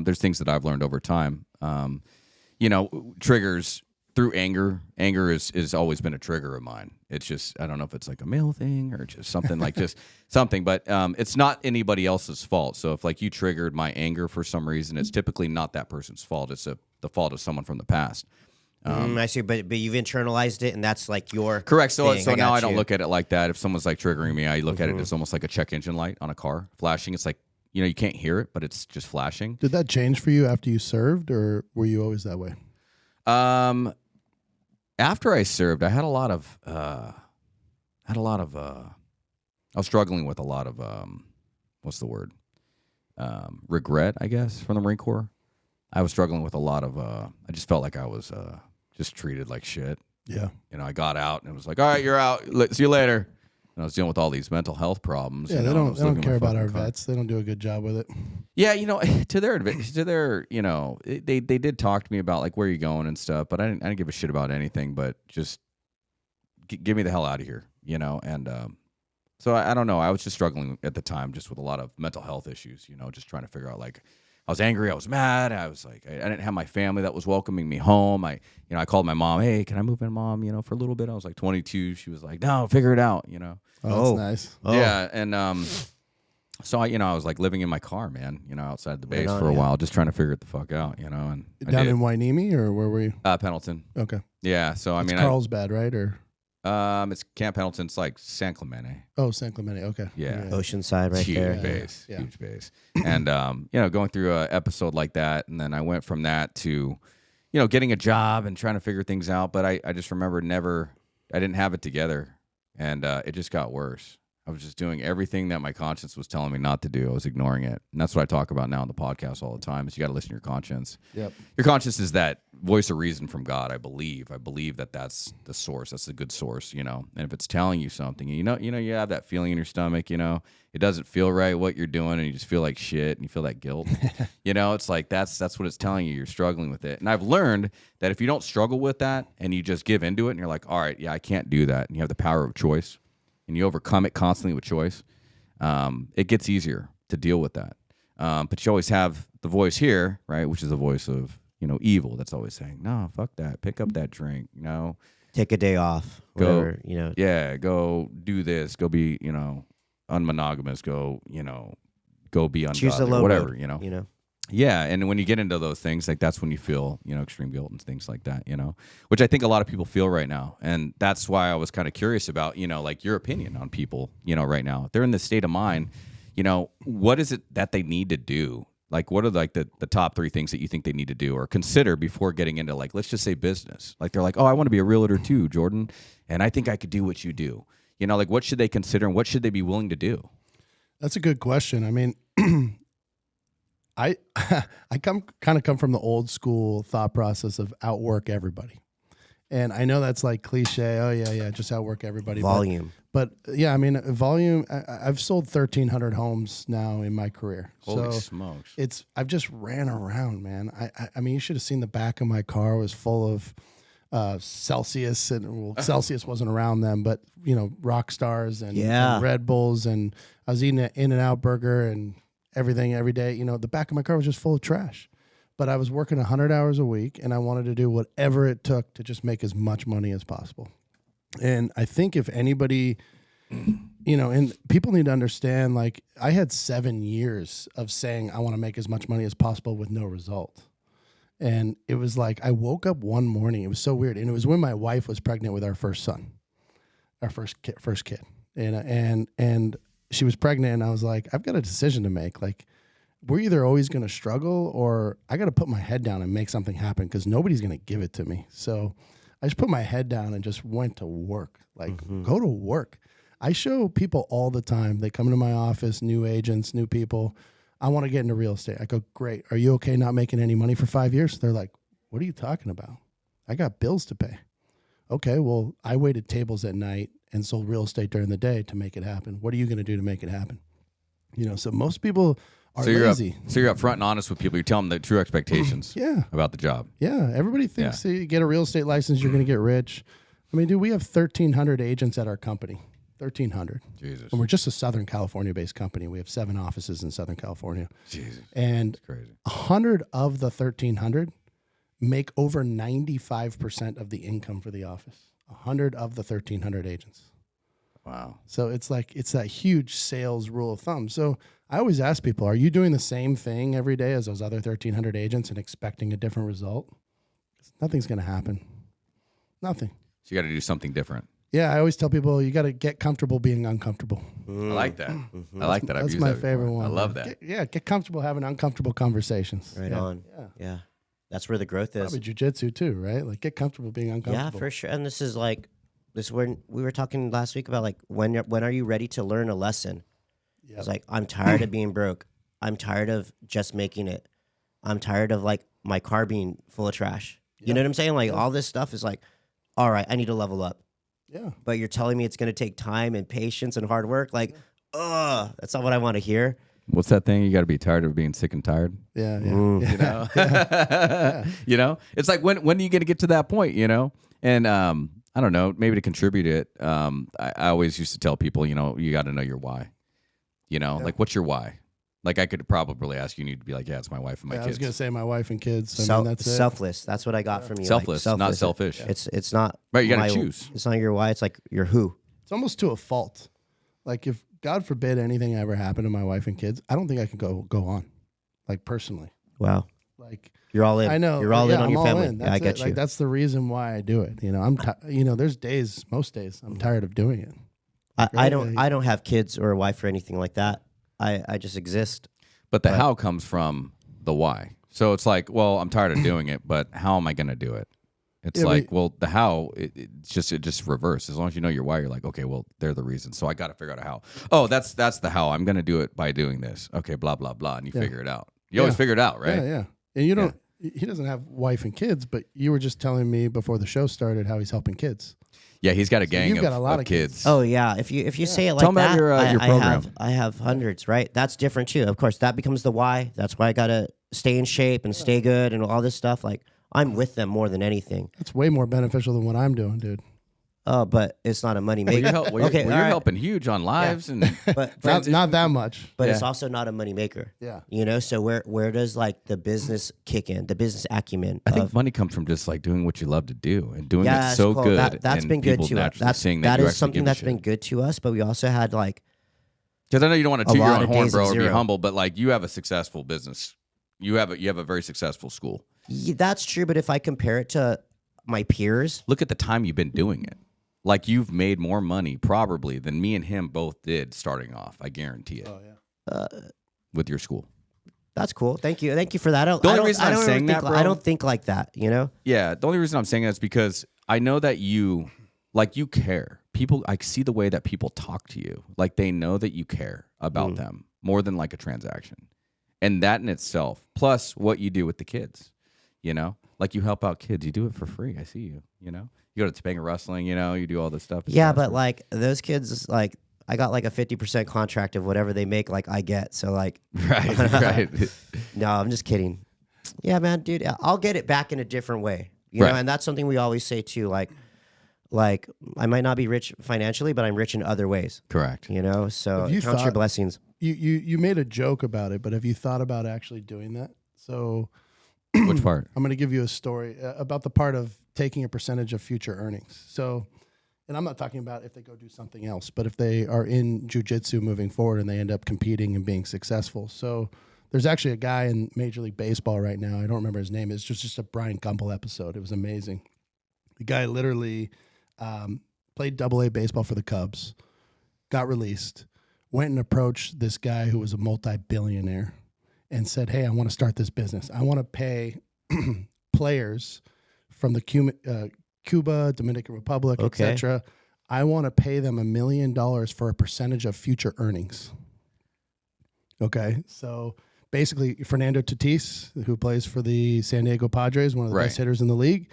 Speaker 1: there's things that I've learned over time. Triggers through anger. Anger is always been a trigger of mine. It's just, I don't know if it's like a male thing or just something like just something, but it's not anybody else's fault. So if like you triggered my anger for some reason, it's typically not that person's fault. It's the fault of someone from the past.
Speaker 3: I see, but you've internalized it, and that's like your
Speaker 1: Correct. So
Speaker 3: thing.
Speaker 1: now
Speaker 3: got
Speaker 1: I don't
Speaker 3: you.
Speaker 1: look at it like that. If someone's like triggering me, I look at it as almost like a check engine light on a car flashing. It's like, you can't hear it, but it's just flashing.
Speaker 2: Did that change for you after you served, or were you always that way?
Speaker 1: After I served, I had a lot of, I was struggling with a lot of, what's the word? Regret, I guess, from the Marine Corps. I was struggling with a lot of, I just felt like I was, just treated like shit.
Speaker 2: Yeah.
Speaker 1: I got out and it was like, all right, you're out. See you later. And I was dealing with all these mental health problems.
Speaker 2: Yeah,
Speaker 1: and
Speaker 2: they
Speaker 1: I
Speaker 2: don't
Speaker 1: was looking at my
Speaker 2: care about our
Speaker 1: fucking car.
Speaker 2: vets. They don't do a good job with it.
Speaker 1: Yeah, to their they did talk to me about like where you going and stuff, but I didn't give a shit about anything. But just get me the hell out of here, And so I don't know. I was just struggling at the time, just with a lot of mental health issues. Just trying to figure out like. I was angry. I was mad. I was like, I didn't have my family that was welcoming me home. I called my mom. Hey, can I move in, Mom? For a little bit. I was like 22. She was like, no, figure it out.
Speaker 2: Oh, that's nice.
Speaker 3: Oh.
Speaker 1: Yeah, and so I was like living in my car, man. Outside the base
Speaker 3: on,
Speaker 1: for a
Speaker 3: yeah.
Speaker 1: while, just trying to figure it the fuck out. And I
Speaker 2: Down
Speaker 1: did.
Speaker 2: in Wainimi, or where were you?
Speaker 1: Pendleton.
Speaker 2: Okay.
Speaker 1: Yeah. So I
Speaker 2: It's
Speaker 1: mean,
Speaker 2: Carlsbad, right? Or
Speaker 1: it's Camp Pendleton. It's like San Clemente.
Speaker 2: San Clemente. Okay.
Speaker 1: Yeah.
Speaker 3: Oceanside right
Speaker 1: huge
Speaker 3: there.
Speaker 1: base,
Speaker 2: Yeah.
Speaker 1: huge base. And going through an episode like that, and then I went from that to, getting a job and trying to figure things out. But I just remember I didn't have it together, and it just got worse. I was just doing everything that my conscience was telling me not to do. I was ignoring it. And that's what I talk about now on the podcast all the time is you got to listen to your conscience.
Speaker 2: Yep.
Speaker 1: Your conscience is that voice of reason from God, I believe. I believe that that's the source. That's the good source, you know. And if it's telling you something, you have that feeling in your stomach, you know, it doesn't feel right what you're doing and you just feel like shit and you feel that guilt. You know, it's like that's what it's telling you. You're struggling with it. And I've learned that if you don't struggle with that and you just give into it and you're like, all right, yeah, I can't do that. And you have the power of choice and you overcome it constantly with choice, it gets easier to deal with that. But you always have the voice here, right, which is the voice of, you know, evil that's always saying, no, fuck that. Pick up that drink, you know.
Speaker 3: Take a day off. Whatever, you know.
Speaker 1: Yeah, go do this. Go be, you know, unmonogamous. Go, you know, go be ungodly.
Speaker 3: Choose the low
Speaker 1: whatever,
Speaker 3: road,
Speaker 1: you know.
Speaker 3: You know.
Speaker 1: Yeah, and when you get into those things, like that's when you feel, you know, extreme guilt and things like that, you know, which I think a lot of people feel right now. And that's why I was kind of curious about, you know, like your opinion on people, you know, right now. If they're in this state of mind, you know, what is it that they need to do? Like, what are like the top 3 things that you think they need to do or consider before getting into, like, let's just say business? Like, they're like, oh, I want to be a realtor too, Jordan, and I think I could do what you do. You know, like, what should they consider and what should they be willing to do?
Speaker 2: That's a good question. I mean, I come from the old school thought process of outwork everybody. And I know that's like cliche. Oh yeah, just outwork everybody.
Speaker 3: Volume.
Speaker 2: But yeah, I mean, volume. I've sold 1,300 homes now in my career.
Speaker 1: Holy smokes!
Speaker 2: I've just ran around, man. I mean, you should have seen the back of my car. It was full of Celsius, and Celsius wasn't around then, but you know, rock stars and Red Bulls, and I was eating an In-N-Out burger and everything every day. You know, the back of my car was just full of trash. But I was working 100 hours a week, and I wanted to do whatever it took to just make as much money as possible. And I think if anybody, you know, and people need to understand, like, I had 7 years of saying I want to make as much money as possible with no result. And it was like I woke up one morning. It was so weird. And it was when my wife was pregnant with our first son, our first kid. And she was pregnant, and I was like, I've got a decision to make. Like, we're either always going to struggle or I got to put my head down and make something happen because nobody's going to give it to me. So I just put my head down and just went to work. Like, go to work. I show people all the time. They come into my office, new agents, new people. I want to get into real estate. I go, great. Are you okay not making any money for 5 years? They're like, what are you talking about? I got bills to pay. Okay, well, I waited tables at night and sold real estate during the day to make it happen. What are you going to do to make it happen? You know, so most people are lazy.
Speaker 1: So you're upfront and honest with people. You tell them the true expectations
Speaker 2: Yeah.
Speaker 1: about the job.
Speaker 2: Yeah, everybody thinks that you get a real estate license, you're going to get rich. I mean, dude, we have 1,300 agents at our company. 1,300.
Speaker 1: Jesus.
Speaker 2: And we're just a Southern California-based company. We have 7 offices in Southern California.
Speaker 1: Jesus.
Speaker 2: And
Speaker 1: That's crazy.
Speaker 2: 100 of the 1,300 make over 95% of the income for the office. 100 of the 1,300 agents.
Speaker 1: Wow.
Speaker 2: So it's like, it's that huge sales rule of thumb. So I always ask people, are you doing the same thing every day as those other 1,300 agents and expecting a different result? Nothing's going to happen. Nothing.
Speaker 1: So you got to do something different.
Speaker 2: Yeah, I always tell people you got to get comfortable being uncomfortable.
Speaker 1: I like that. I like that.
Speaker 2: That's
Speaker 1: I've
Speaker 2: my
Speaker 1: used that
Speaker 2: favorite
Speaker 1: before.
Speaker 2: one.
Speaker 1: I love that.
Speaker 2: Get comfortable having uncomfortable conversations.
Speaker 3: Right
Speaker 2: Yeah.
Speaker 3: on.
Speaker 2: Yeah.
Speaker 3: Yeah. That's where the growth is.
Speaker 2: Probably jujitsu too, right? Like get comfortable being uncomfortable.
Speaker 3: Yeah, for sure. And this is when we were talking last week about like when are you ready to learn a lesson?
Speaker 2: Yep.
Speaker 3: It's like, I'm tired of being broke. I'm tired of just making it. I'm tired of like my car being full of trash. You know what I'm saying? Like all this stuff is like, all right, I need to level up.
Speaker 2: Yeah.
Speaker 3: But you're telling me it's going to take time and patience and hard work. Like, that's not what I want to hear.
Speaker 1: What's that thing? You got to be tired of being sick and tired.
Speaker 2: Yeah. Yeah.
Speaker 1: You know, you know, it's like when are you going to get to that point? You know, and I don't know, maybe to contribute it. I always used to tell people, you know, you got to know your why. You know, like what's your why? Like I could probably ask you, and you'd be like, yeah, it's my wife and my kids.
Speaker 2: I was gonna say my wife and kids. I mean, that's it.
Speaker 3: Selfless. That's what I got from you.
Speaker 1: Selfless,
Speaker 3: like,
Speaker 1: not selfish.
Speaker 3: It's not
Speaker 1: Right, you got to choose.
Speaker 3: It's not your why. It's like your who.
Speaker 2: It's almost to a fault. Like if God forbid anything ever happened to my wife and kids, I don't think I could go on. Like personally.
Speaker 3: Wow.
Speaker 2: Like
Speaker 3: you're all in.
Speaker 2: I know.
Speaker 3: You're all in on
Speaker 2: I'm
Speaker 3: your
Speaker 2: all
Speaker 3: family.
Speaker 2: in.
Speaker 3: Yeah, I get
Speaker 2: Like
Speaker 3: you.
Speaker 2: that's the reason why I do it. You know, you know, there's days, most days, I'm tired of doing it.
Speaker 3: I don't have kids or a wife or anything like that. I just exist.
Speaker 1: But the how comes from the why. So it's like, well, I'm tired of doing it, but how am I going to do it? It's well, the how, it just reverse. As long as you know your why, you're like, okay, well, they're the reason. So I got to figure out a how. Oh, that's the how. I'm going to do it by doing this. Okay, blah, blah, blah. And you figure it out. You always figure it out, right?
Speaker 2: Yeah. And you don't, he doesn't have wife and kids, but you were just telling me before the show started how he's helping kids.
Speaker 1: Yeah, he's got a gang of kids.
Speaker 3: Oh yeah, if you say it like
Speaker 1: Tell
Speaker 3: that,
Speaker 1: me about your program.
Speaker 3: I have hundreds, right? That's different too. Of course, that becomes the why. That's why I gotta stay in shape and stay good and all this stuff. Like I'm with them more than anything.
Speaker 2: It's way more beneficial than what I'm doing, dude.
Speaker 3: Oh, but it's not a money maker.
Speaker 1: You're helping huge on lives and
Speaker 2: but not that much.
Speaker 3: But it's also not a money maker.
Speaker 2: Yeah.
Speaker 3: You know, so where does like the business kick in? The business acumen.
Speaker 1: I think money comes from just like doing what you love to do and doing it
Speaker 3: so
Speaker 1: cool. Good.
Speaker 3: That's been good to us. That is something that's been good to us. But we also had like,
Speaker 1: because I know you don't want to toot your own horn, bro, or be humble, but like you have a successful business. You have a very successful school.
Speaker 3: Yeah, that's true. But if I compare it to my peers,
Speaker 1: look at the time you've been doing it. Like you've made more money probably than me and him both did starting off. I guarantee it.
Speaker 2: Oh yeah.
Speaker 1: With your school.
Speaker 3: That's cool. Thank you for that.
Speaker 1: The only reason I'm saying that, bro,
Speaker 3: I don't think like that. You know.
Speaker 1: Yeah. The only reason I'm saying that is because I know that you care. People, I see the way that people talk to you. Like they know that you care about them more than like a transaction, and that in itself, plus what you do with the kids. You know, like you help out kids. You do it for free. I see you. You know. You go to Topanga Wrestling, you know, you do all this stuff.
Speaker 3: Yeah, but like those kids, I got like a 50% contract of whatever they make, like I get. So like,
Speaker 1: right.
Speaker 3: No, I'm just kidding. Yeah, man, dude, I'll get it back in a different way, you know, and that's something we always say too. Like I might not be rich financially, but I'm rich in other ways.
Speaker 1: Correct.
Speaker 3: You know, so count your blessings.
Speaker 2: You made a joke about it, but have you thought about actually doing that? So,
Speaker 1: which part?
Speaker 2: I'm going to give you a story about the part of taking a percentage of future earnings. So, and I'm not talking about if they go do something else, but if they are in jiu-jitsu moving forward and they end up competing and being successful. So there's actually a guy in Major League Baseball right now. I don't remember his name. It's just a Brian Gumbel episode. It was amazing. The guy literally played AA baseball for the Cubs, got released, went and approached this guy who was a multi-billionaire and said, hey, I want to start this business. I want to pay players from the Cuba, Dominican Republic, etc. I want to pay them $1 million for a percentage of future earnings. Okay, so basically, Fernando Tatis, who plays for the San Diego Padres, one of the best hitters in the league,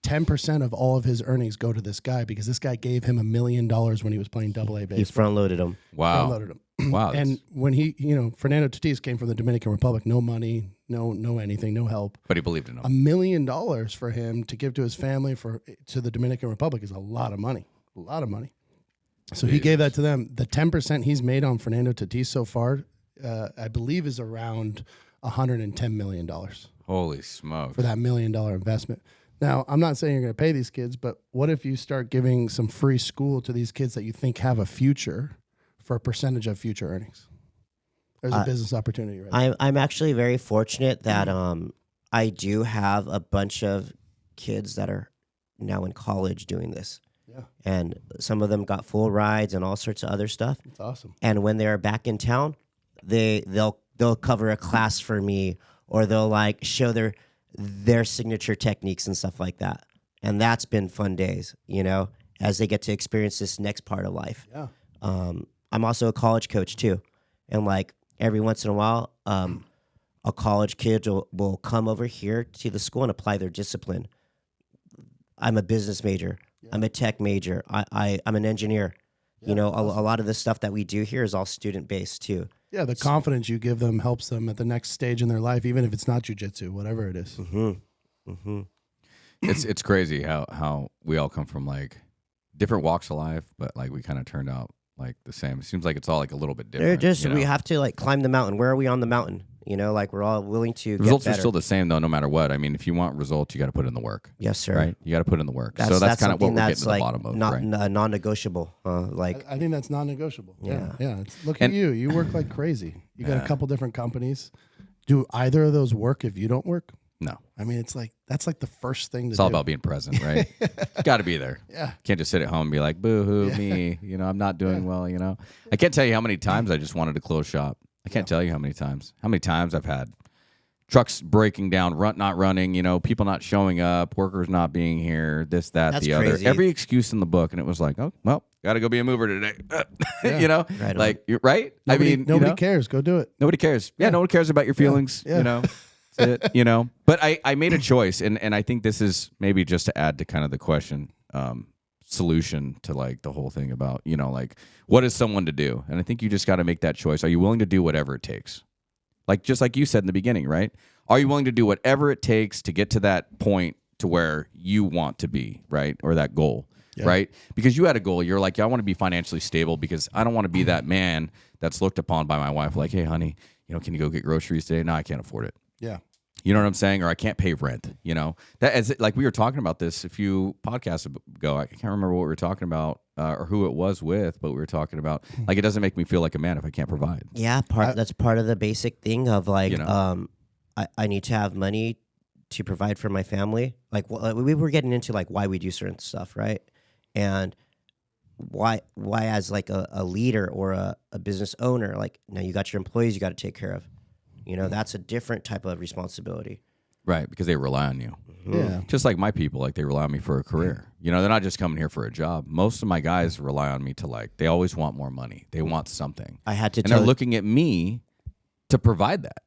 Speaker 2: 10% of all of his earnings go to this guy because this guy gave him $1 million when he was playing AA baseball.
Speaker 3: He front-loaded him.
Speaker 1: Wow.
Speaker 2: Front-loaded him.
Speaker 1: Wow.
Speaker 2: And when he, Fernando Tatis came from the Dominican Republic, no money, no anything, no help.
Speaker 1: But he believed in him.
Speaker 2: $1 million for him to give to his family to the Dominican Republic is a lot of money. A lot of money. So he gave that to them. The 10% he's made on Fernando Tatis so far, I believe, is around $110 million.
Speaker 1: Holy smoke.
Speaker 2: For that $1 million investment. Now, I'm not saying you're going to pay these kids, but what if you start giving some free school to these kids that you think have a future for a percentage of future earnings? There's a business opportunity right there.
Speaker 3: I'm actually very fortunate that I do have a bunch of kids that are now in college doing this.
Speaker 2: Yeah.
Speaker 3: And some of them got full rides and all sorts of other stuff.
Speaker 2: That's awesome.
Speaker 3: And when they're back in town, they'll cover a class for me, or they'll like show their signature techniques and stuff like that. And that's been fun days, as they get to experience this next part of life.
Speaker 2: Yeah.
Speaker 3: I'm also a college coach too. And like every once in a while, a college kid will come over here to the school and apply their discipline. I'm a business major. Yeah. I'm a tech major. I'm an engineer. Yeah, a lot of the stuff that we do here is all student-based too.
Speaker 2: Yeah, the confidence you give them helps them at the next stage in their life, even if it's not jiu-jitsu, whatever it is.
Speaker 3: Mm-hmm. Mm-hmm.
Speaker 1: It's crazy how we all come from like different walks of life, but like we kind of turned out like the same. It seems like it's all like a little bit different.
Speaker 3: We have to like climb the mountain. Where are we on the mountain? Like we're all willing to get
Speaker 1: results
Speaker 3: better.
Speaker 1: are still the same though, no matter what. I mean, if you want results, you got to put in the work.
Speaker 3: Yes, sir.
Speaker 1: Right? You got to put in the work. So that's kind of what we're getting to the bottom of.
Speaker 3: Not
Speaker 1: right?
Speaker 3: non-negotiable.
Speaker 2: I think that's non-negotiable.
Speaker 3: Yeah.
Speaker 2: Yeah. Look at you. You work like crazy. You got a couple different companies. Do either of those work if you don't work?
Speaker 1: No.
Speaker 2: I mean, it's like that's like the first thing to do.
Speaker 1: It's all about being present, right? Got to be there.
Speaker 2: Yeah.
Speaker 1: Can't just sit at home and be like, boo-hoo, me. I'm not doing well, I can't tell you how many times I just wanted to close shop. I can't tell you how many times. How many times I've had trucks breaking down, not running, people not showing up, workers not being here, this, that,
Speaker 3: That's
Speaker 1: the
Speaker 3: crazy.
Speaker 1: other. Every excuse in the book. And it was like, oh, well, got to go be a mover today.
Speaker 3: Right
Speaker 1: like, you're right?
Speaker 2: Nobody cares. Go do it.
Speaker 1: Nobody cares. Yeah, no one cares about your feelings, That's it, But I made a choice, and I think this is maybe just to add to kind of the question, solution to like the whole thing about, like, what is someone to do? And I think you just got to make that choice. Are you willing to do whatever it takes? Like, just like you said in the beginning, right? Are you willing to do whatever it takes to get to that point to where you want to be, right? Or that goal, right? Because you had a goal. You're like, I want to be financially stable because I don't want to be that man that's looked upon by my wife like, hey, honey, can you go get groceries today? No, I can't afford it.
Speaker 2: Yeah.
Speaker 1: You know what I'm saying? Or I can't pay rent, That is like we were talking about this a few podcasts ago. I can't remember what we were talking about or who it was with, but we were talking about like it doesn't make me feel like a man if I can't provide.
Speaker 3: Yeah, that's part of the basic thing of like I need to have money to provide for my family. Like we were getting into like why we do certain stuff, right? And why as like a leader or a business owner, like now you got your employees you got to take care of. That's a different type of responsibility.
Speaker 1: Right, because they rely on you.
Speaker 2: Yeah.
Speaker 1: Just like my people, like they rely on me for a career. They're not just coming here for a job. Most of my guys rely on me to like, they always want more money. They want something.
Speaker 3: I had to
Speaker 1: and they're looking at me to provide that.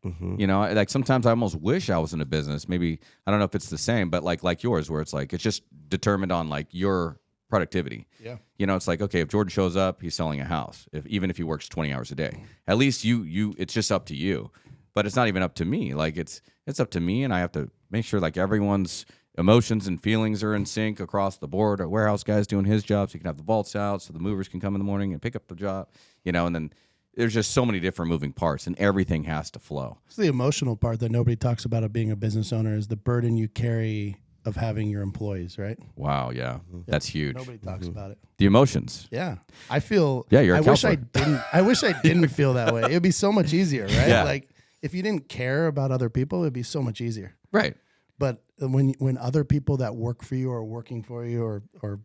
Speaker 1: Like sometimes I almost wish I was in a business. Maybe, I don't know if it's the same, but like yours where it's like, it's just determined on like your productivity.
Speaker 2: Yeah.
Speaker 1: It's like, okay, if Jordan shows up, he's selling a house. Even if he works 20 hours a day, at least you it's just up to you. But it's not even up to me. Like it's up to me, and I have to make sure like everyone's emotions and feelings are in sync across the board. Our warehouse guy's doing his job, so he can have the vaults out, so the movers can come in the morning and pick up the job. And then there's just so many different moving parts, and everything has to flow.
Speaker 2: It's the emotional part that nobody talks about of being a business owner is the burden you carry of having your employees, right?
Speaker 1: Wow, yeah, that's huge.
Speaker 2: Nobody talks about it.
Speaker 1: The emotions.
Speaker 2: Yeah, I feel.
Speaker 1: Yeah, you're a
Speaker 2: I wish I
Speaker 1: counselor.
Speaker 2: didn't. I wish I didn't feel that way. It'd be so much easier, right?
Speaker 1: Yeah.
Speaker 2: Like if you didn't care about other people, it'd be so much easier.
Speaker 1: Right.
Speaker 2: But when other people that work for you or working for you or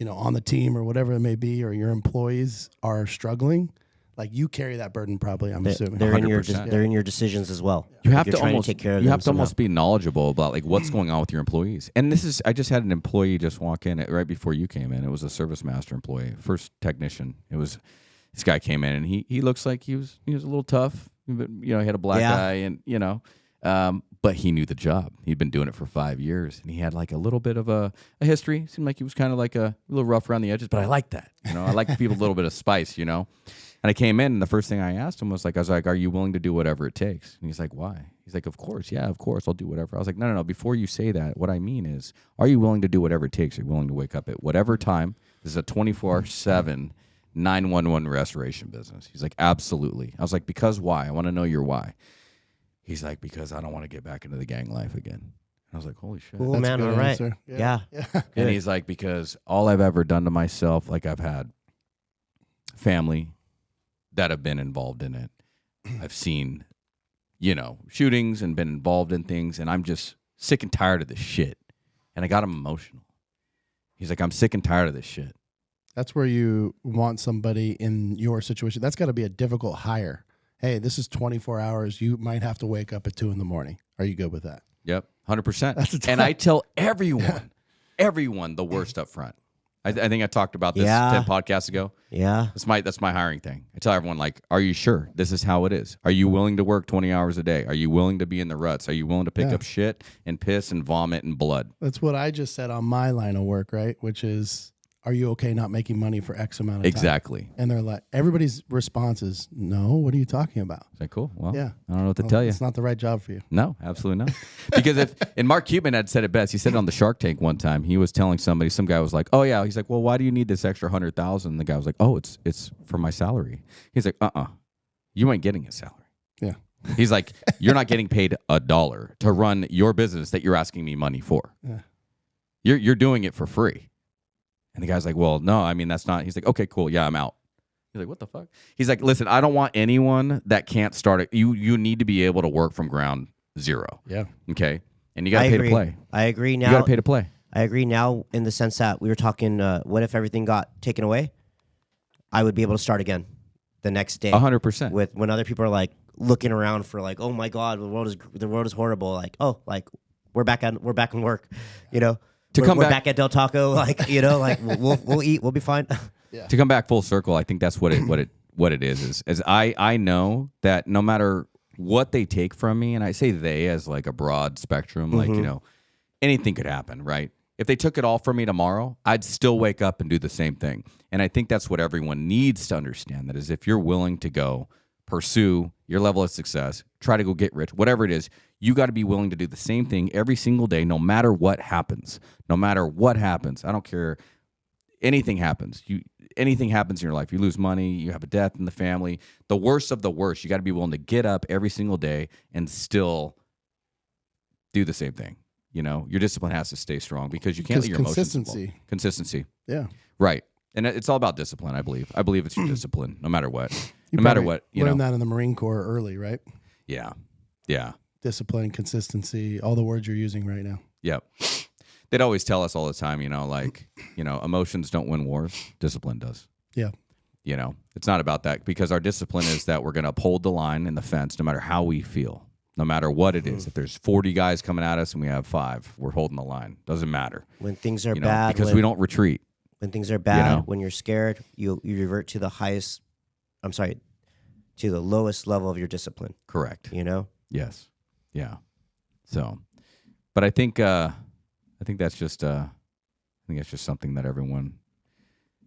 Speaker 2: on the team or whatever it may be, or your employees are struggling, like you carry that burden probably. I'm assuming
Speaker 3: they're in
Speaker 1: 100%.
Speaker 3: they're in your decisions as well.
Speaker 1: You have
Speaker 3: You're
Speaker 1: to
Speaker 3: trying
Speaker 1: almost
Speaker 3: take care of
Speaker 1: you
Speaker 3: them
Speaker 1: have to
Speaker 3: somehow.
Speaker 1: almost be knowledgeable about like what's going on with your employees. And I just had an employee just walk in right before you came in. It was a service master employee, first technician. This guy came in and he looks like he was a little tough. But, he had a black eye and but he knew the job. He'd been doing it for 5 years, and he had like a little bit of a history. Seemed like he was kind of like a little rough around the edges, but I like that. I like people with a little bit of spice. And I came in, and the first thing I asked him was like, are you willing to do whatever it takes? And he's like, why? He's like, of course, I'll do whatever. I was like, no. Before you say that, what I mean is, are you willing to do whatever it takes? Are you willing to wake up at whatever time? This is a 24/7. 911 restoration business. He's like, absolutely. I was like, because why? I want to know your why. He's like, because I don't want to get back into the gang life again. And I was like, holy shit.
Speaker 3: Cool,
Speaker 2: That's
Speaker 3: man.
Speaker 2: a good
Speaker 3: All right.
Speaker 2: answer.
Speaker 3: Yeah.
Speaker 1: And he's like, because all I've ever done to myself, like I've had family that have been involved in it. I've seen, shootings and been involved in things, and I'm just sick and tired of this shit. And I got him emotional. He's like, I'm sick and tired of this shit.
Speaker 2: That's where you want somebody in your situation. That's got to be a difficult hire. Hey, this is 24 hours. You might have to wake up at 2 a.m. Are you good with that?
Speaker 1: Yep, 100%.
Speaker 2: That's
Speaker 1: and I tell everyone the worst up front. I think I talked about this 10 podcasts ago.
Speaker 3: Yeah.
Speaker 1: That's my hiring thing. I tell everyone, like, are you sure this is how it is? Are you willing to work 20 hours a day? Are you willing to be in the ruts? Are you willing to pick up shit and piss and vomit and blood?
Speaker 2: That's what I just said on my line of work, right? Which is, are you okay not making money for X amount of time?
Speaker 1: Exactly.
Speaker 2: And they're like, everybody's response is, no, what are you talking about?
Speaker 1: Is that cool? Well,
Speaker 2: Yeah.
Speaker 1: I don't know what to tell you.
Speaker 2: It's not the right job for you.
Speaker 1: No, absolutely not. Because and Mark Cuban had said it best. He said it on the Shark Tank one time. He was telling somebody, some guy was like, oh yeah. He's like, well, why do you need this extra 100,000? The guy was like, oh, it's for my salary. He's like, you ain't getting a salary.
Speaker 2: Yeah.
Speaker 1: He's like, you're not getting paid $1 to run your business that you're asking me money for.
Speaker 2: Yeah.
Speaker 1: You're doing it for free. And the guy's like, well, no, I mean, that's not. He's like, okay, cool. Yeah, I'm out. He's like, what the fuck? He's like, listen, I don't want anyone that can't start it. You need to be able to work from ground zero.
Speaker 2: Yeah.
Speaker 1: Okay. And you got to pay to play.
Speaker 3: I agree now.
Speaker 1: You got to pay to play.
Speaker 3: I agree now in the sense that we were talking, what if everything got taken away? I would be able to start again. the next day.
Speaker 1: 100%.
Speaker 3: With when other people are like looking around for like, oh my God, the world is horrible. Like, oh, like we're back in work, you know. We're back at Del Taco, like, you know, like we'll eat, we'll be fine.
Speaker 2: Yeah.
Speaker 1: To come back full circle, I think that's what it is I know that no matter what they take from me, and I say they as like a broad spectrum, like, you know, anything could happen, right? If they took it all from me tomorrow, I'd still wake up and do the same thing. And I think that's what everyone needs to understand, that is, if you're willing to go pursue your level of success, try to go get rich, whatever it is, you got to be willing to do the same thing every single day, no matter what happens. No matter what happens. I don't care. Anything happens. Anything happens in your life. You lose money, you have a death in the family. The worst of the worst, you got to be willing to get up every single day and still do the same thing. You know, your discipline has to stay strong because you can't let your emotions fall. Consistency.
Speaker 2: Yeah.
Speaker 1: Right. And it's all about discipline, I believe. I believe it's your discipline, no matter what.
Speaker 2: You
Speaker 1: no matter what, you
Speaker 2: learned
Speaker 1: know.
Speaker 2: that in the Marine Corps early, right?
Speaker 1: Yeah. Yeah.
Speaker 2: Discipline, consistency, all the words you're using right now.
Speaker 1: Yep. They'd always tell us all the time, you know, like, you know, emotions don't win wars. Discipline does.
Speaker 2: Yeah.
Speaker 1: You know, it's not about that, because our discipline is that we're going to uphold the line and the fence no matter how we feel, no matter what it is. If there's 40 guys coming at us and we have 5, we're holding the line. Doesn't matter.
Speaker 3: When things are
Speaker 1: you know,
Speaker 3: bad.
Speaker 1: because we don't retreat.
Speaker 3: When things are bad,
Speaker 1: you know?
Speaker 3: when you're scared, you revert to to the lowest level of your discipline.
Speaker 1: Correct.
Speaker 3: You know?
Speaker 1: Yes. Yeah. So, but I think that's just something that everyone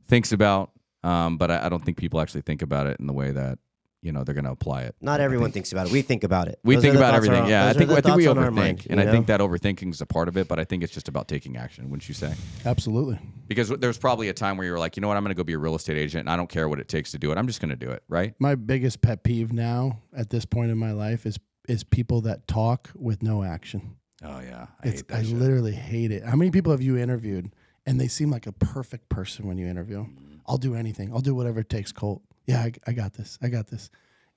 Speaker 1: thinks about. But I don't think people actually think about it in the way that, you know, they're going to apply it.
Speaker 3: Not everyone thinks about it. We think about it.
Speaker 1: We think about everything. Yeah, I think we overthink,
Speaker 3: mind,
Speaker 1: and I think that overthinking is a part of it. But I think it's just about taking action. Wouldn't you say?
Speaker 2: Absolutely.
Speaker 1: Because there's probably a time where you're like, you know what, I'm going to go be a real estate agent, and I don't care what it takes to do it. I'm just going to do it. Right.
Speaker 2: My biggest pet peeve now at this point in my life is people that talk with no action.
Speaker 1: Oh yeah, I hate that. I
Speaker 2: literally hate it. How many people have you interviewed and they seem like a perfect person when you interview them? I'll do anything. I'll do whatever it takes, Colt. Yeah, I got this. I got this.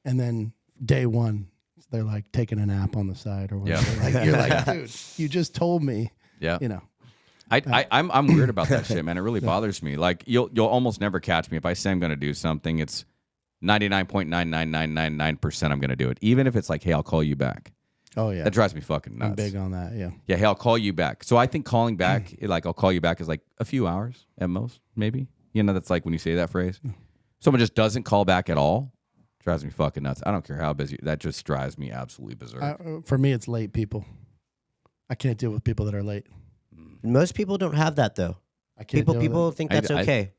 Speaker 2: And then day one, they're like taking a nap on the side or whatever.
Speaker 1: Yeah.
Speaker 2: Like, you're like, dude, you just told me.
Speaker 1: Yeah.
Speaker 2: You know.
Speaker 1: I'm weird about that shit, man. It really bothers me. Like you'll almost never catch me if I say I'm going to do something. It's 99.99999% I'm going to do it, even if it's like, hey, I'll call you back.
Speaker 2: Oh yeah,
Speaker 1: that drives me fucking nuts.
Speaker 2: I'm big on that. Yeah.
Speaker 1: Yeah. Hey, I'll call you back. So I think calling back, like I'll call you back, is like a few hours at most, maybe. You know, that's like when you say that phrase. Someone just doesn't call back at all. Drives me fucking nuts. I don't care how busy. That just drives me absolutely berserk.
Speaker 2: For me, it's late people. I can't deal with people that are late.
Speaker 3: Most people don't have that though.
Speaker 2: I can't.
Speaker 3: People think that's okay.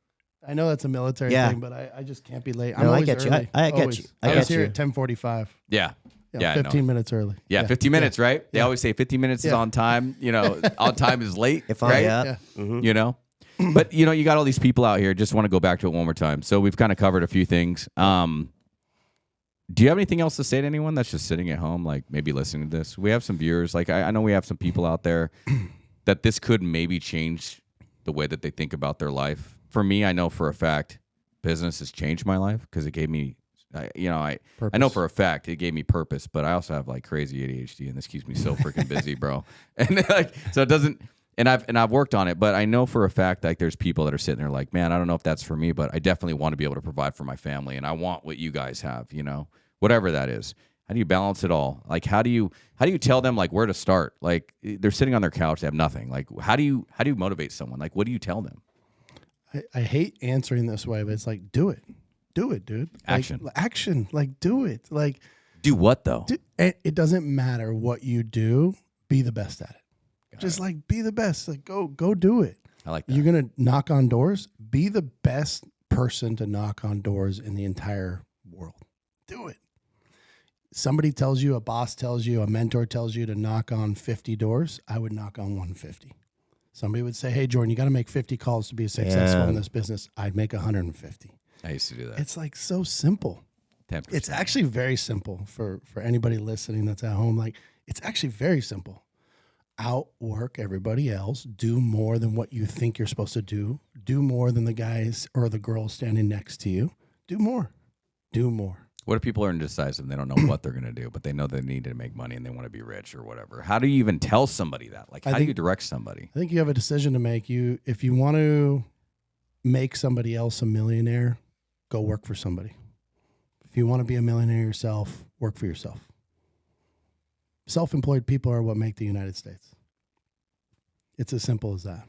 Speaker 2: I know that's a military thing, but I just can't be late.
Speaker 3: No, I get you. I get you.
Speaker 2: I was here at 10:45.
Speaker 1: Yeah.
Speaker 2: Yeah, 15 minutes early.
Speaker 1: Yeah, 15 minutes, right? They always say 15 minutes is on time. You know, on time is late, right? You know? But, you know, you got all these people out here. Just want to go back to it one more time. So we've kind of covered a few things. Do you have anything else to say to anyone that's just sitting at home, like maybe listening to this? We have some viewers. Like, I know we have some people out there that this could maybe change the way that they think about their life. For me, I know for a fact business has changed my life because it gave me, I know for a fact it gave me purpose, but I also have like crazy ADHD, and this keeps me so freaking busy, bro. And like, so it doesn't. And I've worked on it, but I know for a fact like there's people that are sitting there like, man, I don't know if that's for me, but I definitely want to be able to provide for my family, and I want what you guys have, you know, whatever that is. How do you balance it all? Like, how do you tell them like where to start? Like, they're sitting on their couch, they have nothing. Like, how do you motivate someone? Like, what do you tell them?
Speaker 2: I hate answering this way, but it's like, do it, dude. Like, action. Like, do it. Like,
Speaker 1: do what though?
Speaker 2: It doesn't matter what you do. Be the best at it. Just like be the best. Like go do it.
Speaker 1: I like that.
Speaker 2: You're gonna knock on doors. Be the best person to knock on doors in the entire world. Do it. Somebody tells you, a boss tells you, a mentor tells you to knock on 50 doors. I would knock on 150. Somebody would say, hey, Jordan, you got to make 50 calls to be successful in this business. I'd make 150.
Speaker 1: I used to do that.
Speaker 2: It's like so simple.
Speaker 1: 10%.
Speaker 2: It's actually very simple for anybody listening that's at home. Like, it's actually very simple. Outwork everybody else. Do more than what you think you're supposed to do. Do more than the guys or the girls standing next to you. Do more. Do more.
Speaker 1: What if people are indecisive and they don't know what they're going to do, but they know they need to make money and they want to be rich or whatever? How do you even tell somebody that? Like, how do you direct somebody?
Speaker 2: I think you have a decision to make. If you want to make somebody else a millionaire, go work for somebody. If you want to be a millionaire yourself, work for yourself. Self-employed people are what make the United States. It's as simple as that.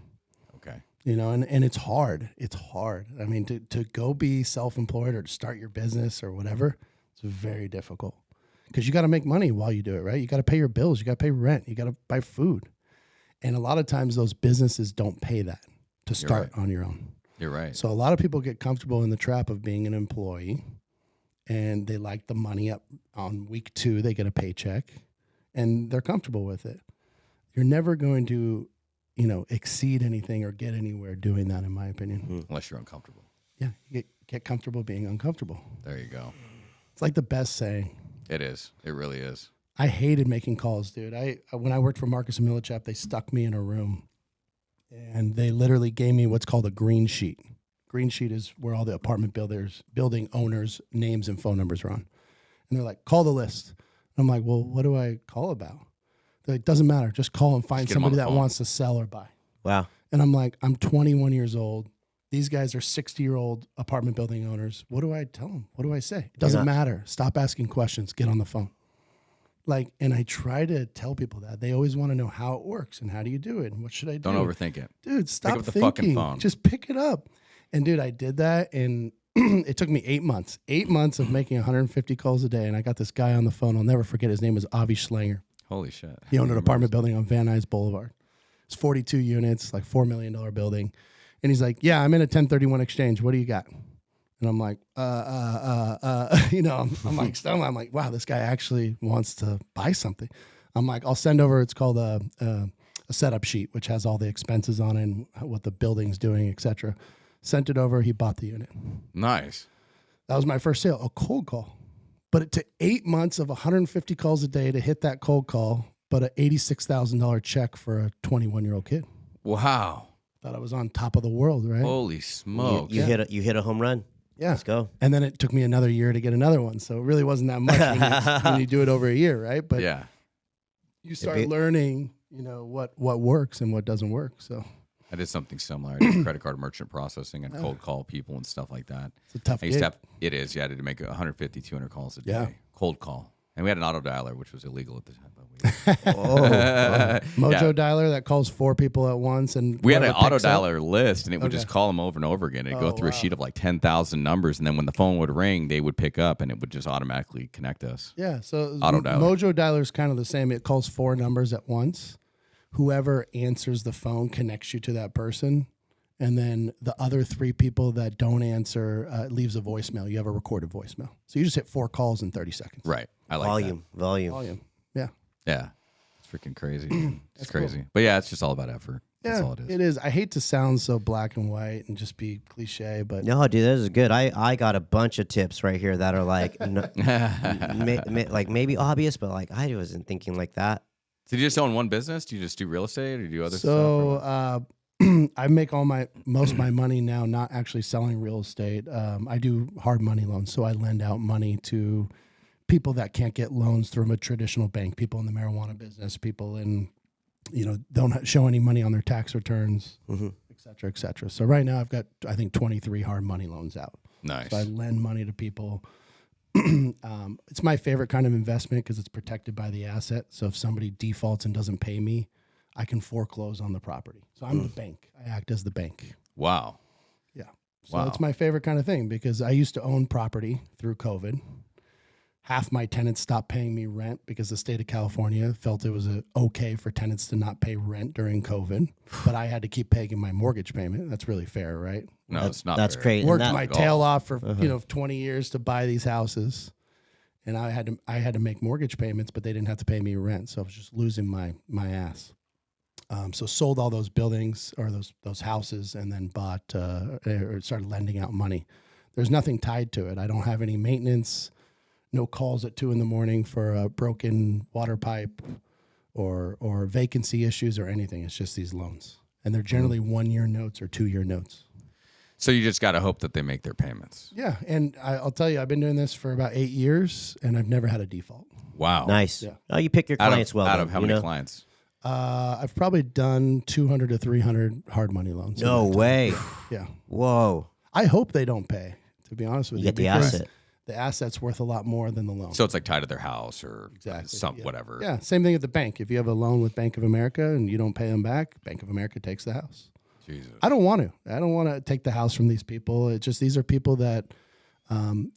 Speaker 1: Okay.
Speaker 2: You know, and it's hard. It's hard. I mean, to go be self-employed or to start your business or whatever, it's very difficult because you got to make money while you do it, right? You got to pay your bills. You got to pay rent. You got to buy food. And a lot of times those businesses don't pay that to start on your own.
Speaker 1: You're right.
Speaker 2: So a lot of people get comfortable in the trap of being an employee and they like the money up on week 2, they get a paycheck and they're comfortable with it. You're never going to, you know, exceed anything or get anywhere doing that, in my opinion.
Speaker 1: Unless you're uncomfortable.
Speaker 2: Yeah, you get comfortable being uncomfortable.
Speaker 1: There you go.
Speaker 2: It's like the best saying.
Speaker 1: It is. It really is.
Speaker 2: I hated making calls, dude. When I worked for Marcus and Millichap, they stuck me in a room and they literally gave me what's called a green sheet. Green sheet is where all the apartment building owners' names and phone numbers are on. And they're like, call the list. I'm like, well, what do I call about? They're like, doesn't matter. Just call and find somebody that wants to sell or buy.
Speaker 3: Wow.
Speaker 2: And I'm like, I'm 21 years old. These guys are 60-year-old apartment building owners. What do I tell them? What do I say? It doesn't matter. Stop asking questions. Get on the phone. Like, and I try to tell people that. They always want to know how it works and how do you do it and what should I do?
Speaker 1: Don't overthink it.
Speaker 2: Dude, stop
Speaker 1: Pick up the
Speaker 2: thinking.
Speaker 1: fucking phone.
Speaker 2: Just pick it up. And dude, I did that and it took me 8 months. 8 months of making 150 calls a day. And I got this guy on the phone. I'll never forget. His name was Avi Schlanger.
Speaker 1: Holy shit.
Speaker 2: He owned an apartment building on Van Nuys Boulevard. It's 42 units, like $4 million building. And he's like, yeah, I'm in a 1031 exchange. What do you got? And I'm like, you know, I'm like, stoned. I'm like, wow, this guy actually wants to buy something. I'm like, I'll send over, it's called a setup sheet, which has all the expenses on it and what the building's doing, et cetera. Sent it over. He bought the unit.
Speaker 1: Nice.
Speaker 2: That was my first sale, a cold call. But it took 8 months of 150 calls a day to hit that cold call, but an $86,000 check for a 21-year-old kid.
Speaker 1: Wow.
Speaker 2: Thought I was on top of the world, right?
Speaker 1: Holy smokes.
Speaker 3: You hit a home run.
Speaker 2: Yeah.
Speaker 3: Let's go.
Speaker 2: And then it took me another year to get another one. So it really wasn't that much when you do it over a year, right? But
Speaker 1: Yeah.
Speaker 2: you start learning, you know, what works and what doesn't work. So
Speaker 1: I did something similar. I did credit card merchant processing and cold call people and stuff like that.
Speaker 2: it's a tough
Speaker 1: I used
Speaker 2: gig.
Speaker 1: to have, it is, yeah, I had to make 150, 200 calls a day.
Speaker 2: Yeah.
Speaker 1: Cold call. And we had an auto dialer, which was illegal at the time. But
Speaker 2: Mojo dialer that calls 4 people at once. And
Speaker 1: we had an
Speaker 2: whoever
Speaker 1: auto
Speaker 2: picks up-
Speaker 1: dialer list, and it would just call them over and over again. It'd go through a sheet of like 10,000 numbers, and then when the phone would ring, they would pick up, and it would just automatically connect us.
Speaker 2: Yeah, so
Speaker 1: Auto dialer.
Speaker 2: Mojo dialer is kind of the same. It calls 4 numbers at once. Whoever answers the phone connects you to that person, and then the other 3 people that don't answer leaves a voicemail. You have a recorded voicemail, so you just hit 4 calls in 30 seconds.
Speaker 1: Right. I like
Speaker 3: Volume.
Speaker 2: Volume. Yeah.
Speaker 1: that. Yeah. It's freaking crazy. It's crazy. Cool. But yeah, it's just all about effort.
Speaker 2: Yeah,
Speaker 1: That's all it is.
Speaker 2: It is. I hate to sound so black and white and just be cliche, but
Speaker 3: No, dude, this is good. I got a bunch of tips right here that are like, like maybe obvious, but like I wasn't thinking like that.
Speaker 1: So do you just own one business? Do you just do real estate or do you do other stuff?
Speaker 2: So I make most of my money now not actually selling real estate. I do hard money loans, so I lend out money to people that can't get loans through a traditional bank. People in the marijuana business, people in don't show any money on their tax returns, et cetera, et cetera. So right now I've got I think 23 hard money loans out.
Speaker 1: Nice.
Speaker 2: So I lend money to people. It's my favorite kind of investment because it's protected by the asset. So if somebody defaults and doesn't pay me, I can foreclose on the property. So I'm the bank. I act as the bank.
Speaker 1: Wow.
Speaker 2: Yeah. So it's my favorite kind of thing because I used to own property through COVID. Half my tenants stopped paying me rent because the state of California felt it was okay for tenants to not pay rent during COVID. But I had to keep paying my mortgage payment. That's really fair, right?
Speaker 1: No, it's not.
Speaker 3: That's
Speaker 1: fair.
Speaker 3: great.
Speaker 2: Worked
Speaker 3: And
Speaker 2: my tail off for 20 years to buy these houses, and I had to make mortgage payments, but they didn't have to pay me rent, so I was just losing my ass. So sold all those buildings or those houses, and then bought or started lending out money. There's nothing tied to it. I don't have any maintenance, no calls at 2 a.m. for a broken water pipe or vacancy issues or anything. It's just these loans, and they're generally 1-year notes or 2-year notes.
Speaker 1: So you just got to hope that they make their payments.
Speaker 2: Yeah, and I'll tell you, I've been doing this for about 8 years, and I've never had a default.
Speaker 1: Wow.
Speaker 3: Nice.
Speaker 2: Yeah.
Speaker 3: Oh, you pick your clients well.
Speaker 1: Out of
Speaker 3: then,
Speaker 1: how
Speaker 3: you
Speaker 1: many
Speaker 3: know?
Speaker 1: clients?
Speaker 2: I've probably done 200 to 300 hard money loans.
Speaker 3: No way.
Speaker 2: Yeah.
Speaker 3: Whoa.
Speaker 2: I hope they don't pay, to be honest with you.
Speaker 3: You get the
Speaker 2: because
Speaker 3: asset.
Speaker 2: the asset's worth a lot more than the loan.
Speaker 1: So it's like tied to their house or
Speaker 2: Exactly.
Speaker 1: some
Speaker 2: Yeah.
Speaker 1: whatever.
Speaker 2: Yeah, same thing at the bank. If you have a loan with Bank of America and you don't pay them back, Bank of America takes the house.
Speaker 1: Jesus.
Speaker 2: I don't want to take the house from these people. It's just these are people that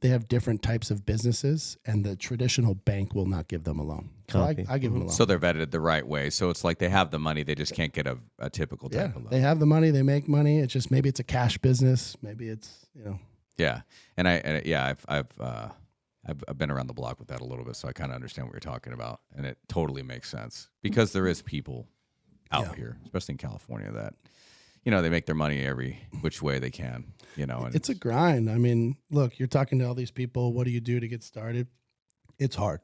Speaker 2: they have different types of businesses, and the traditional bank will not give them a loan. So I give them a loan.
Speaker 1: So they're vetted the right way. So it's like they have the money, they just can't get a typical type of loan.
Speaker 2: They have the money, they make money. It's just maybe it's a cash business, maybe it's
Speaker 1: Yeah, and I've been around the block with that a little bit, so I kind of understand what you're talking about, and it totally makes sense because there is people out here, especially in California, that they make their money every which way they can. And
Speaker 2: it's a grind. I mean, look, you're talking to all these people. What do you do to get started? It's hard.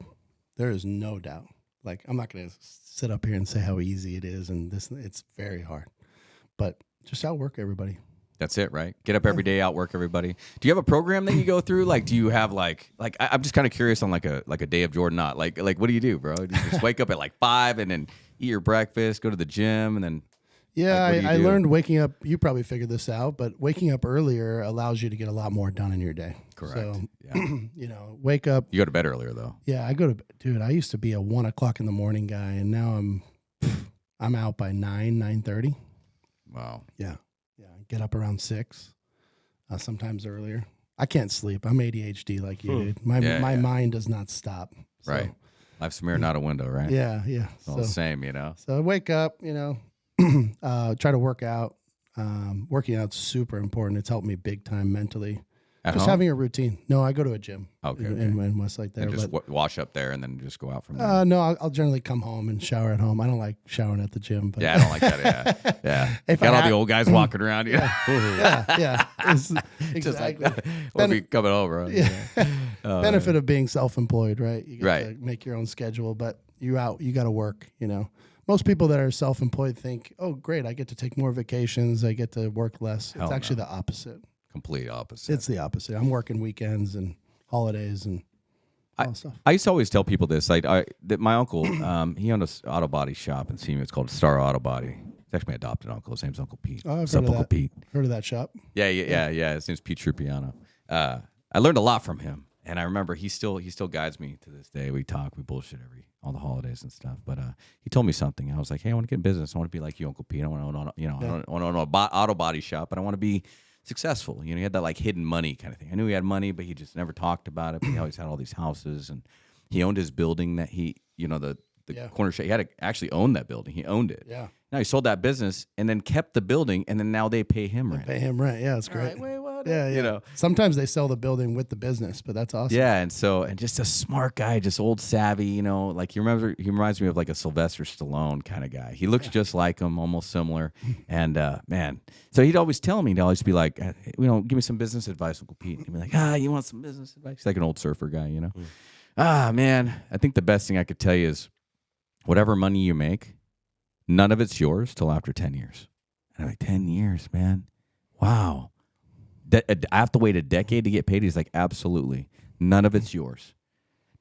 Speaker 2: There is no doubt. Like, I'm not going to sit up here and say how easy it is, and it's very hard. But just outwork everybody.
Speaker 1: That's it, right? Get up every day, outwork everybody. Do you have a program that you go through? Like, do you have I'm just kind of curious on like a day of Jordan Ott. Like what do you do, bro? Do you just wake up at like 5 and then eat your breakfast, go to the gym, and then
Speaker 2: I learned waking up. You probably figured this out, but waking up earlier allows you to get a lot more done in your day.
Speaker 1: Correct.
Speaker 2: So,
Speaker 1: yeah.
Speaker 2: Wake up.
Speaker 1: You go to bed earlier though.
Speaker 2: Yeah, I go to dude. I used to be a 1 o'clock in the morning guy, and now I'm out by 9:30.
Speaker 1: Wow.
Speaker 2: Yeah. Get up around 6, sometimes earlier. I can't sleep. I'm ADHD like you, dude. My mind does not stop. So,
Speaker 1: right. Life's a mirror, not a window, right?
Speaker 2: Yeah.
Speaker 1: It's all the same,
Speaker 2: So I wake up, try to work out. Working out's super important. It's helped me big time mentally.
Speaker 1: At
Speaker 2: just
Speaker 1: home?
Speaker 2: having a routine. No, I go to a gym.
Speaker 1: Okay.
Speaker 2: In Westlake there.
Speaker 1: And just wash up there and then just go out from there.
Speaker 2: No, I'll generally come home and shower at home. I don't like showering at the gym. But
Speaker 1: Yeah, I don't like that. Yeah.
Speaker 2: If
Speaker 1: Got
Speaker 2: I
Speaker 1: all
Speaker 2: had-
Speaker 1: the old guys walking around.
Speaker 2: yeah. Exactly.
Speaker 1: We'll be coming over.
Speaker 2: Benefit of being self-employed, right? You get
Speaker 1: Right.
Speaker 2: to make your own schedule, but you got to work, Most people that are self-employed think, oh, great, I get to take more vacations. I get to work less.
Speaker 1: Hell
Speaker 2: It's actually
Speaker 1: no.
Speaker 2: the opposite.
Speaker 1: Complete opposite.
Speaker 2: It's the opposite. I'm working weekends and holidays and all that stuff.
Speaker 1: I used to always tell people this. That my uncle, he owned an auto body shop in Seymour. It's called Star Auto Body. It's actually my adopted uncle. His name's Uncle Pete.
Speaker 2: Oh, I've
Speaker 1: What's
Speaker 2: heard
Speaker 1: up,
Speaker 2: of
Speaker 1: Uncle
Speaker 2: that.
Speaker 1: Pete?
Speaker 2: Heard of that shop?
Speaker 1: Yeah. His name's Pete Trupiano. I learned a lot from him, and I remember he still guides me to this day. We talk, we bullshit all the holidays and stuff. But he told me something. I was like, hey, I want to get in business. I want to be like you, Uncle Pete. I want to own, I don't want to own an auto body shop, but I want to be successful. He had that like hidden money kind of thing. I knew he had money, but he just never talked about it. But he always had all these houses, and he owned his building that he, the corner shop. He had to actually own that building. He owned it.
Speaker 2: Yeah.
Speaker 1: Now he sold that business and then kept the building, and then now they pay him rent.
Speaker 2: Pay him rent. Yeah, it's great.
Speaker 1: Wait, what?
Speaker 2: Yeah. Sometimes they sell the building with the business, but that's awesome.
Speaker 1: Yeah, and just a smart guy, just old savvy, like he reminds me of like a Sylvester Stallone kind of guy. He looks just like him, almost similar. And man, so he'd always tell me, he'd always be like, give me some business advice, Uncle Pete. He'd be like, you want some business advice? He's like an old surfer guy, Man, I think the best thing I could tell you is whatever money you make, none of it's yours till after 10 years. And I'm like, 10 years, man. Wow. I have to wait a decade to get paid. He's like, absolutely. None of it's yours.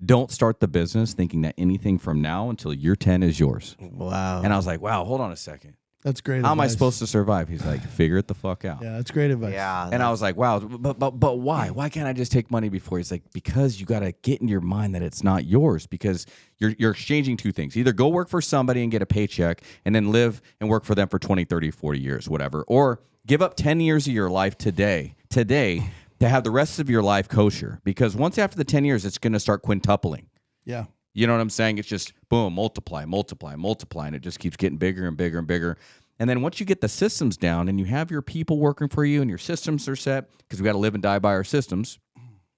Speaker 1: Don't start the business thinking that anything from now until you're 10 is yours.
Speaker 3: Wow.
Speaker 1: And I was like, wow, hold on a second.
Speaker 2: That's great.
Speaker 1: How am I
Speaker 2: advice.
Speaker 1: supposed to survive? He's like, figure it the fuck out.
Speaker 2: Yeah, that's great advice.
Speaker 3: Yeah.
Speaker 1: And I was like, wow, but why? Why can't I just take money before? He's like, because you got to get in your mind that it's not yours, because you're exchanging two things. Either go work for somebody and get a paycheck and then live and work for them for 20, 30, 40 years, whatever. Or give up 10 years of your life today to have the rest of your life kosher. Because once after the 10 years, it's going to start quintupling.
Speaker 2: Yeah.
Speaker 1: You know what I'm saying? It's just boom, multiply, and it just keeps getting bigger and bigger and bigger. And then once you get the systems down and you have your people working for you and your systems are set, because we got to live and die by our systems,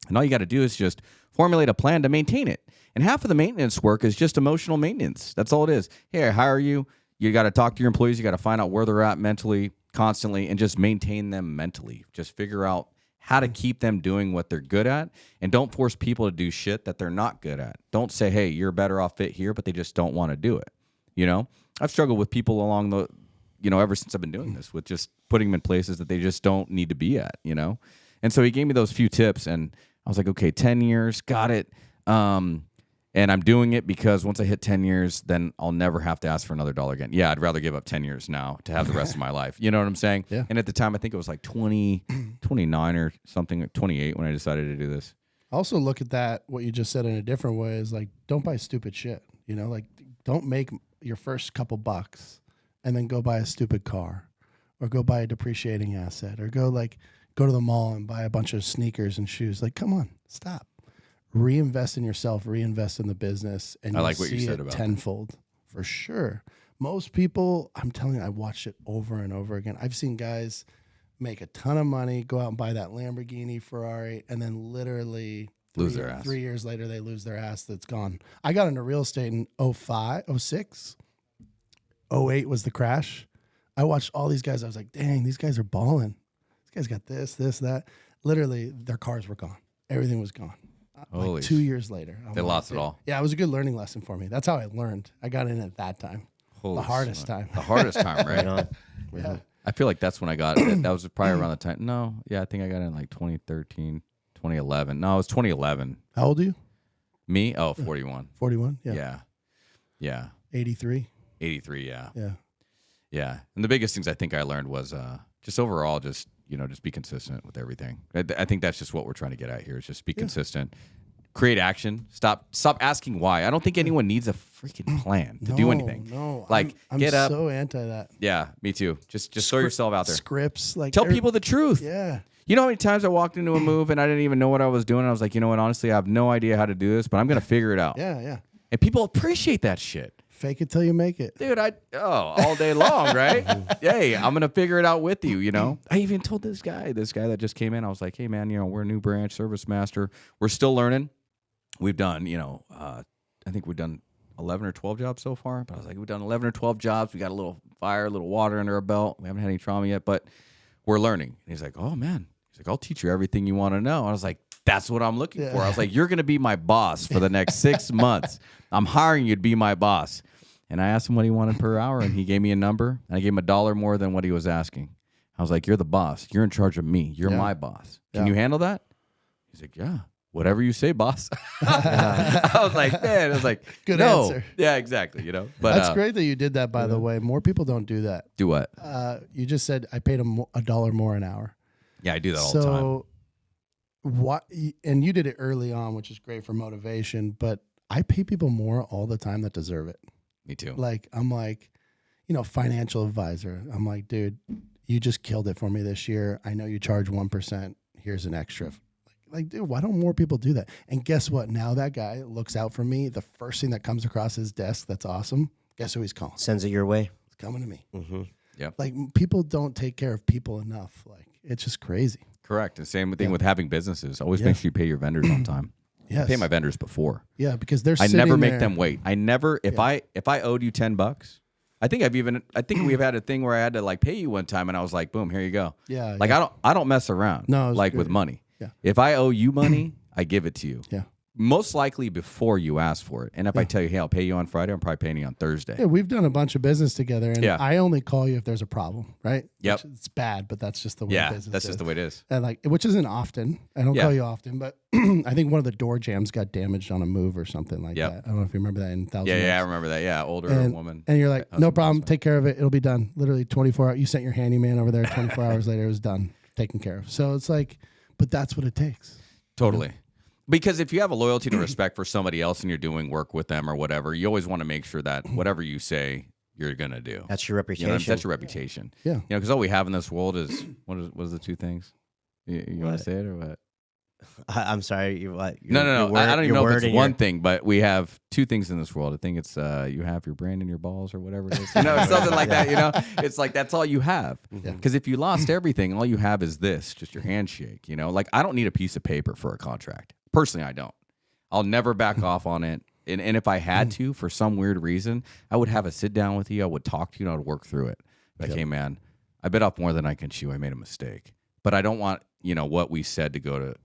Speaker 1: and all you got to do is just formulate a plan to maintain it. And half of the maintenance work is just emotional maintenance. That's all it is. Hey, I hire you. You got to talk to your employees. You got to find out where they're at mentally, constantly, and just maintain them mentally. Just figure out how to keep them doing what they're good at, and don't force people to do shit that they're not good at. Don't say, hey, you're better off fit here, but they just don't want to do it. I've struggled with people along the, ever since I've been doing this, with just putting them in places that they just don't need to be at, And so he gave me those few tips, and I was like, okay, 10 years, got it. And I'm doing it because once I hit 10 years, then I'll never have to ask for another dollar again. Yeah, I'd rather give up 10 years now to have the rest of my life. You know what I'm saying?
Speaker 2: Yeah.
Speaker 1: And at the time, I think it was like 29 or something, 28 when I decided to do this.
Speaker 2: Also look at that, what you just said in a different way is like, don't buy stupid shit. You know, like don't make your first couple bucks and then go buy a stupid car or go buy a depreciating asset or go to the mall and buy a bunch of sneakers and shoes. Like, come on, stop. Reinvest in yourself, reinvest in the business, and
Speaker 1: I
Speaker 2: you'll
Speaker 1: like what you
Speaker 2: see
Speaker 1: said
Speaker 2: it
Speaker 1: about that.
Speaker 2: tenfold for sure. Most people, I'm telling you, I watched it over and over again. I've seen guys make a ton of money, go out and buy that Lamborghini, Ferrari, and then literally
Speaker 1: Lose their ass.
Speaker 2: 3 years later, they lose their ass. That's gone. I got into real estate in 05, 06. 08 was the crash. I watched all these guys. I was like, dang, these guys are balling. These guys got this, that. Literally, their cars were gone. Everything was gone.
Speaker 1: Holy
Speaker 2: Like 2 years later. I'm
Speaker 1: They
Speaker 2: like,
Speaker 1: lost it
Speaker 2: dude.
Speaker 1: all.
Speaker 2: Yeah, it was a good learning lesson for me. That's how I learned. I got in at that time.
Speaker 1: Holy
Speaker 2: the hardest
Speaker 1: smokes.
Speaker 2: time.
Speaker 1: The hardest time, right?
Speaker 3: Right on.
Speaker 2: Yeah.
Speaker 1: I feel like that's when I got it. That was probably around the time. No, yeah, I think I got it in like 2013, 2011. No, it was 2011.
Speaker 2: How old are you?
Speaker 1: Me? Oh, 41.
Speaker 2: 41?
Speaker 1: Yeah.
Speaker 2: 83?
Speaker 1: 83, yeah.
Speaker 2: Yeah.
Speaker 1: Yeah. And the biggest things I think I learned was just overall, just be consistent with everything. I think that's just what we're trying to get at here is just be consistent. Create action. Stop asking why. I don't think anyone needs a freaking plan to do anything.
Speaker 2: No,
Speaker 1: Like,
Speaker 2: I'm
Speaker 1: get up.
Speaker 2: so anti that.
Speaker 1: Yeah, me too. Just throw yourself out there.
Speaker 2: Scripts, like
Speaker 1: Tell people the truth.
Speaker 2: Yeah.
Speaker 1: You know how many times I walked into a move and I didn't even know what I was doing? I was like, you know what? Honestly, I have no idea how to do this, but I'm going to figure it out.
Speaker 2: Yeah.
Speaker 1: And people appreciate that shit.
Speaker 2: Fake it till you make it.
Speaker 1: Dude, all day long, right? Hey, I'm going to figure it out with you, you know? I even told this guy that just came in, I was like, hey, man, we're a new branch service master. We're still learning. We've done, I think we've done 11 or 12 jobs so far. But I was like, we've done 11 or 12 jobs. We got a little fire, a little water under our belt. We haven't had any trauma yet, but we're learning. And he's like, oh, man. He's like, I'll teach you everything you want to know. I was like, that's what I'm looking for. I was like, you're going to be my boss for the next 6 months. I'm hiring you to be my boss. And I asked him what he wanted per hour, and he gave me a number. And I gave him $1 more than what he was asking. I was like, you're the boss. You're in charge of me. You're my boss. Can you handle that? He's like, yeah. Whatever you say, boss. I was like, man,
Speaker 2: Good
Speaker 1: no.
Speaker 2: answer.
Speaker 1: Yeah, exactly. But
Speaker 2: That's great that you did that, by the way. More people don't do that.
Speaker 1: Do what?
Speaker 2: You just said I paid him $1 more an hour.
Speaker 1: Yeah, I do that all the time.
Speaker 2: So what? And you did it early on, which is great for motivation. But I pay people more all the time that deserve it.
Speaker 1: Me too.
Speaker 2: Like I'm like, financial advisor. I'm like, dude, you just killed it for me this year. I know you charge 1%. Here's an extra. Like, dude, why don't more people do that? And guess what? Now that guy looks out for me. The first thing that comes across his desk that's awesome, guess who he's calling?
Speaker 3: Sends it your way.
Speaker 2: It's coming to me.
Speaker 3: Mm-hmm.
Speaker 1: Yep.
Speaker 2: Like, people don't take care of people enough. Like, it's just crazy.
Speaker 1: Correct. And same thing with having businesses. Always make sure you pay your vendors on time.
Speaker 2: Yes.
Speaker 1: I pay my vendors before.
Speaker 2: Yeah, because they're
Speaker 1: I
Speaker 2: sitting
Speaker 1: never make
Speaker 2: there.
Speaker 1: them wait. I never if I owed you $10, I think we've had a thing where I had to like pay you one time and I was like, boom, here you go.
Speaker 2: Yeah.
Speaker 1: Like I don't mess around.
Speaker 2: No, it's
Speaker 1: like
Speaker 2: good.
Speaker 1: with money.
Speaker 2: Yeah.
Speaker 1: If I owe you money, I give it to you.
Speaker 2: Yeah.
Speaker 1: Most likely before you ask for it. And if I tell you, hey, I'll pay you on Friday, I'm probably paying you on Thursday.
Speaker 2: Yeah, we've done a bunch of business together, and
Speaker 1: Yeah.
Speaker 2: I only call you if there's a problem, right?
Speaker 1: Yep.
Speaker 2: Which it's bad, but that's just the way
Speaker 1: Yeah,
Speaker 2: business
Speaker 1: that's
Speaker 2: is.
Speaker 1: just the way it is.
Speaker 2: And which isn't often. I don't
Speaker 1: Yeah.
Speaker 2: call you often, but I think one of the door jams got damaged on a move or something like
Speaker 1: Yep.
Speaker 2: that. I don't know if you remember that in Thousand
Speaker 1: Yeah,
Speaker 2: Oaks.
Speaker 1: I remember that. Yeah, older
Speaker 2: and,
Speaker 1: woman.
Speaker 2: And you're like,
Speaker 1: Husband
Speaker 2: no problem,
Speaker 1: passed
Speaker 2: take care of it. It'll be done. Literally 24 hours. You sent your handyman over there. 24 hours later, it was done, taken care of. So it's like, but that's what it takes.
Speaker 1: Totally. Because if you have a loyalty to respect for somebody else and you're doing work with them or whatever, you always want to make sure that whatever you say, you're going to do.
Speaker 3: That's your
Speaker 1: You
Speaker 3: reputation.
Speaker 1: know, that's your reputation.
Speaker 2: Yeah.
Speaker 1: Because all we have in this world is what is the two things? You want to say it or what?
Speaker 3: I'm sorry. You what?
Speaker 1: No. I don't even know if it's
Speaker 3: one
Speaker 1: one thing, but we have two things in this world. I think it's you have your brand in your balls or whatever it is. You know, something like that. You know, it's like that's all you have. Because if you lost everything, all you have is this, just your handshake. You know, like I don't need a piece of paper for a contract. Personally, I don't. I'll never back off on it. And if I had to, for some weird reason, I would have a sit down with you. I would talk to you and I would work through it. Like, hey, man, I bit off more than I can chew. I made a mistake. But I don't want, what we said to go to,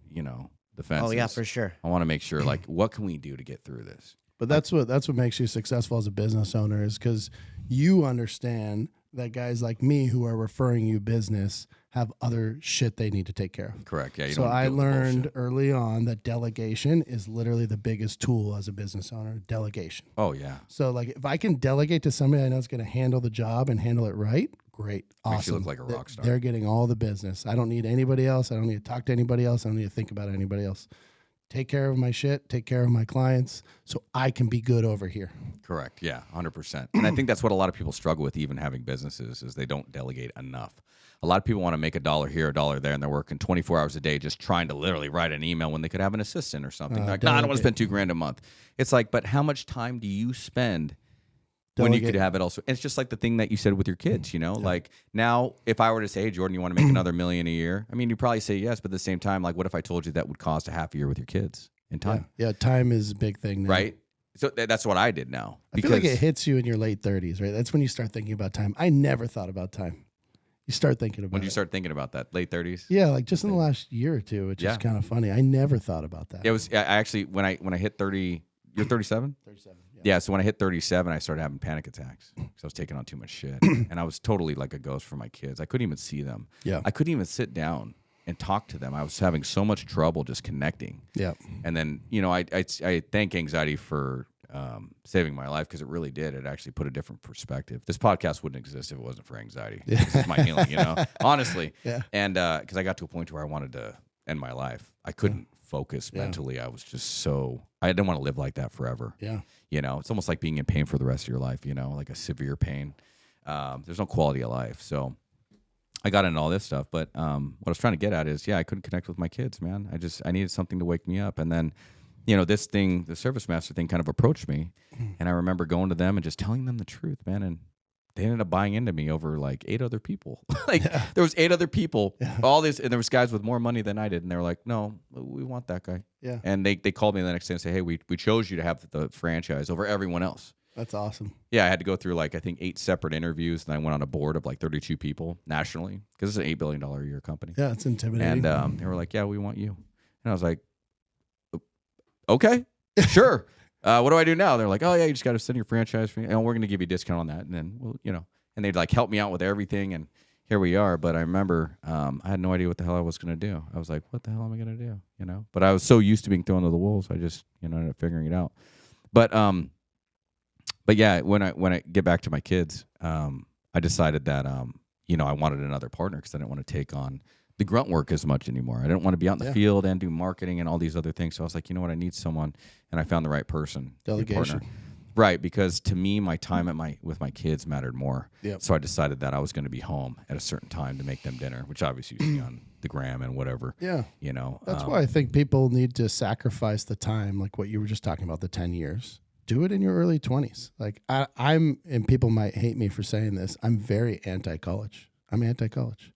Speaker 1: the fences.
Speaker 3: Oh yeah, for sure.
Speaker 1: I want to make sure, like, what can we do to get through this?
Speaker 2: But that's what makes you successful as a business owner is because you understand that guys like me who are referring you business have other shit they need to take care of.
Speaker 1: Correct. Yeah. You
Speaker 2: So
Speaker 1: don't
Speaker 2: I
Speaker 1: deal with the
Speaker 2: learned
Speaker 1: bullshit.
Speaker 2: early on that delegation is literally the biggest tool as a business owner, delegation.
Speaker 1: Oh, yeah.
Speaker 2: So like if I can delegate to somebody I know is going to handle the job and handle it right, great. Awesome.
Speaker 1: Makes you look like a rock star.
Speaker 2: They're getting all the business. I don't need anybody else. I don't need to talk to anybody else. I don't need to think about anybody else. take care of my shit, take care of my clients, so I can be good over here.
Speaker 1: Correct. Yeah, 100%. And I think that's what a lot of people struggle with, even having businesses, is they don't delegate enough. A lot of people want to make $1 here, $1 there, and they're working 24 hours a day just trying to literally write an email when they could have an assistant or something. Like, no, I don't want to spend $2,000 a month. It's like, but how much time do you spend when you could have it also? And it's just like the thing that you said with your kids, you know, like now if I were to say, hey, Jordan, you want to make another $1 million a year? I mean, you probably say yes, but at the same time, like, what if I told you that would cost a half a year with your kids in time?
Speaker 2: Yeah, time is a big thing now.
Speaker 1: Right? So that's what I did now.
Speaker 2: I feel like it hits you in your late 30s, right? That's when you start thinking about time. I never thought about time. You start thinking about it.
Speaker 1: When you start thinking about that, late 30s?
Speaker 2: Yeah, like just in the last year or two, which is kind of funny. I never thought about that.
Speaker 1: It was, I actually, when I hit 30, you're 37?
Speaker 2: 37.
Speaker 1: Yeah, so when I hit 37, I started having panic attacks because I was taking on too much shit. And I was totally like a ghost for my kids. I couldn't even see them.
Speaker 2: Yeah.
Speaker 1: I couldn't even sit down and talk to them. I was having so much trouble just connecting.
Speaker 2: Yeah.
Speaker 1: And then, you know, I thank anxiety for saving my life, because it really did. It actually put a different perspective. This podcast wouldn't exist if it wasn't for anxiety.
Speaker 2: Yeah.
Speaker 1: This is my healing, you know, honestly.
Speaker 2: Yeah.
Speaker 1: And because I got to a point where I wanted to end my life. I couldn't focus mentally. I was just so, I didn't want to live like that forever.
Speaker 2: Yeah.
Speaker 1: You know, it's almost like being in pain for the rest of your life, you know, like a severe pain. There's no quality of life. So I got into all this stuff. But what I was trying to get at is, I couldn't connect with my kids, man. I needed something to wake me up. And then, you know, this thing, the Service Master thing kind of approached me. And I remember going to them and just telling them the truth, man. And they ended up buying into me over like 8 other people. There was 8 other people, all this, and there was guys with more money than I did. And they were like, no, we want that guy.
Speaker 2: Yeah.
Speaker 1: And they called me the next day and said, hey, we chose you to have the franchise over everyone else.
Speaker 2: That's awesome.
Speaker 1: Yeah, I had to go through like, I think 8 separate interviews, and I went on a board of like 32 people nationally, because it's an $8 billion a year company.
Speaker 2: Yeah, it's intimidating.
Speaker 1: And they were like, yeah, we want you. And I was like, okay, sure. What do I do now? They're like, oh yeah, you just got to send your franchise for me, and we're going to give you a discount on that. And then, well, you know, and they'd like help me out with everything, and here we are. But I remember I had no idea what the hell I was going to do. I was like, what the hell am I going to do? You know, but I was so used to being thrown to the wolves, I just, you know, ended up figuring it out. But yeah, when I get back to my kids, I decided that you know, I wanted another partner, because I didn't want to take on the grunt work as much anymore. I didn't want to be out in the field and do marketing and all these other things. So I was like, you know what, I need someone, and I found the right person.
Speaker 2: Delegation.
Speaker 1: Right, because to me, my time with my kids mattered more.
Speaker 2: Yep.
Speaker 1: So I decided that I was going to be home at a certain time to make them dinner, which obviously you see on the gram and whatever.
Speaker 2: Yeah.
Speaker 1: You know.
Speaker 2: That's why I think people need to sacrifice the time, like what you were just talking about, the 10 years. Do it in your early 20s. Like I'm, and people might hate me for saying this, I'm very anti-college. I'm anti-college.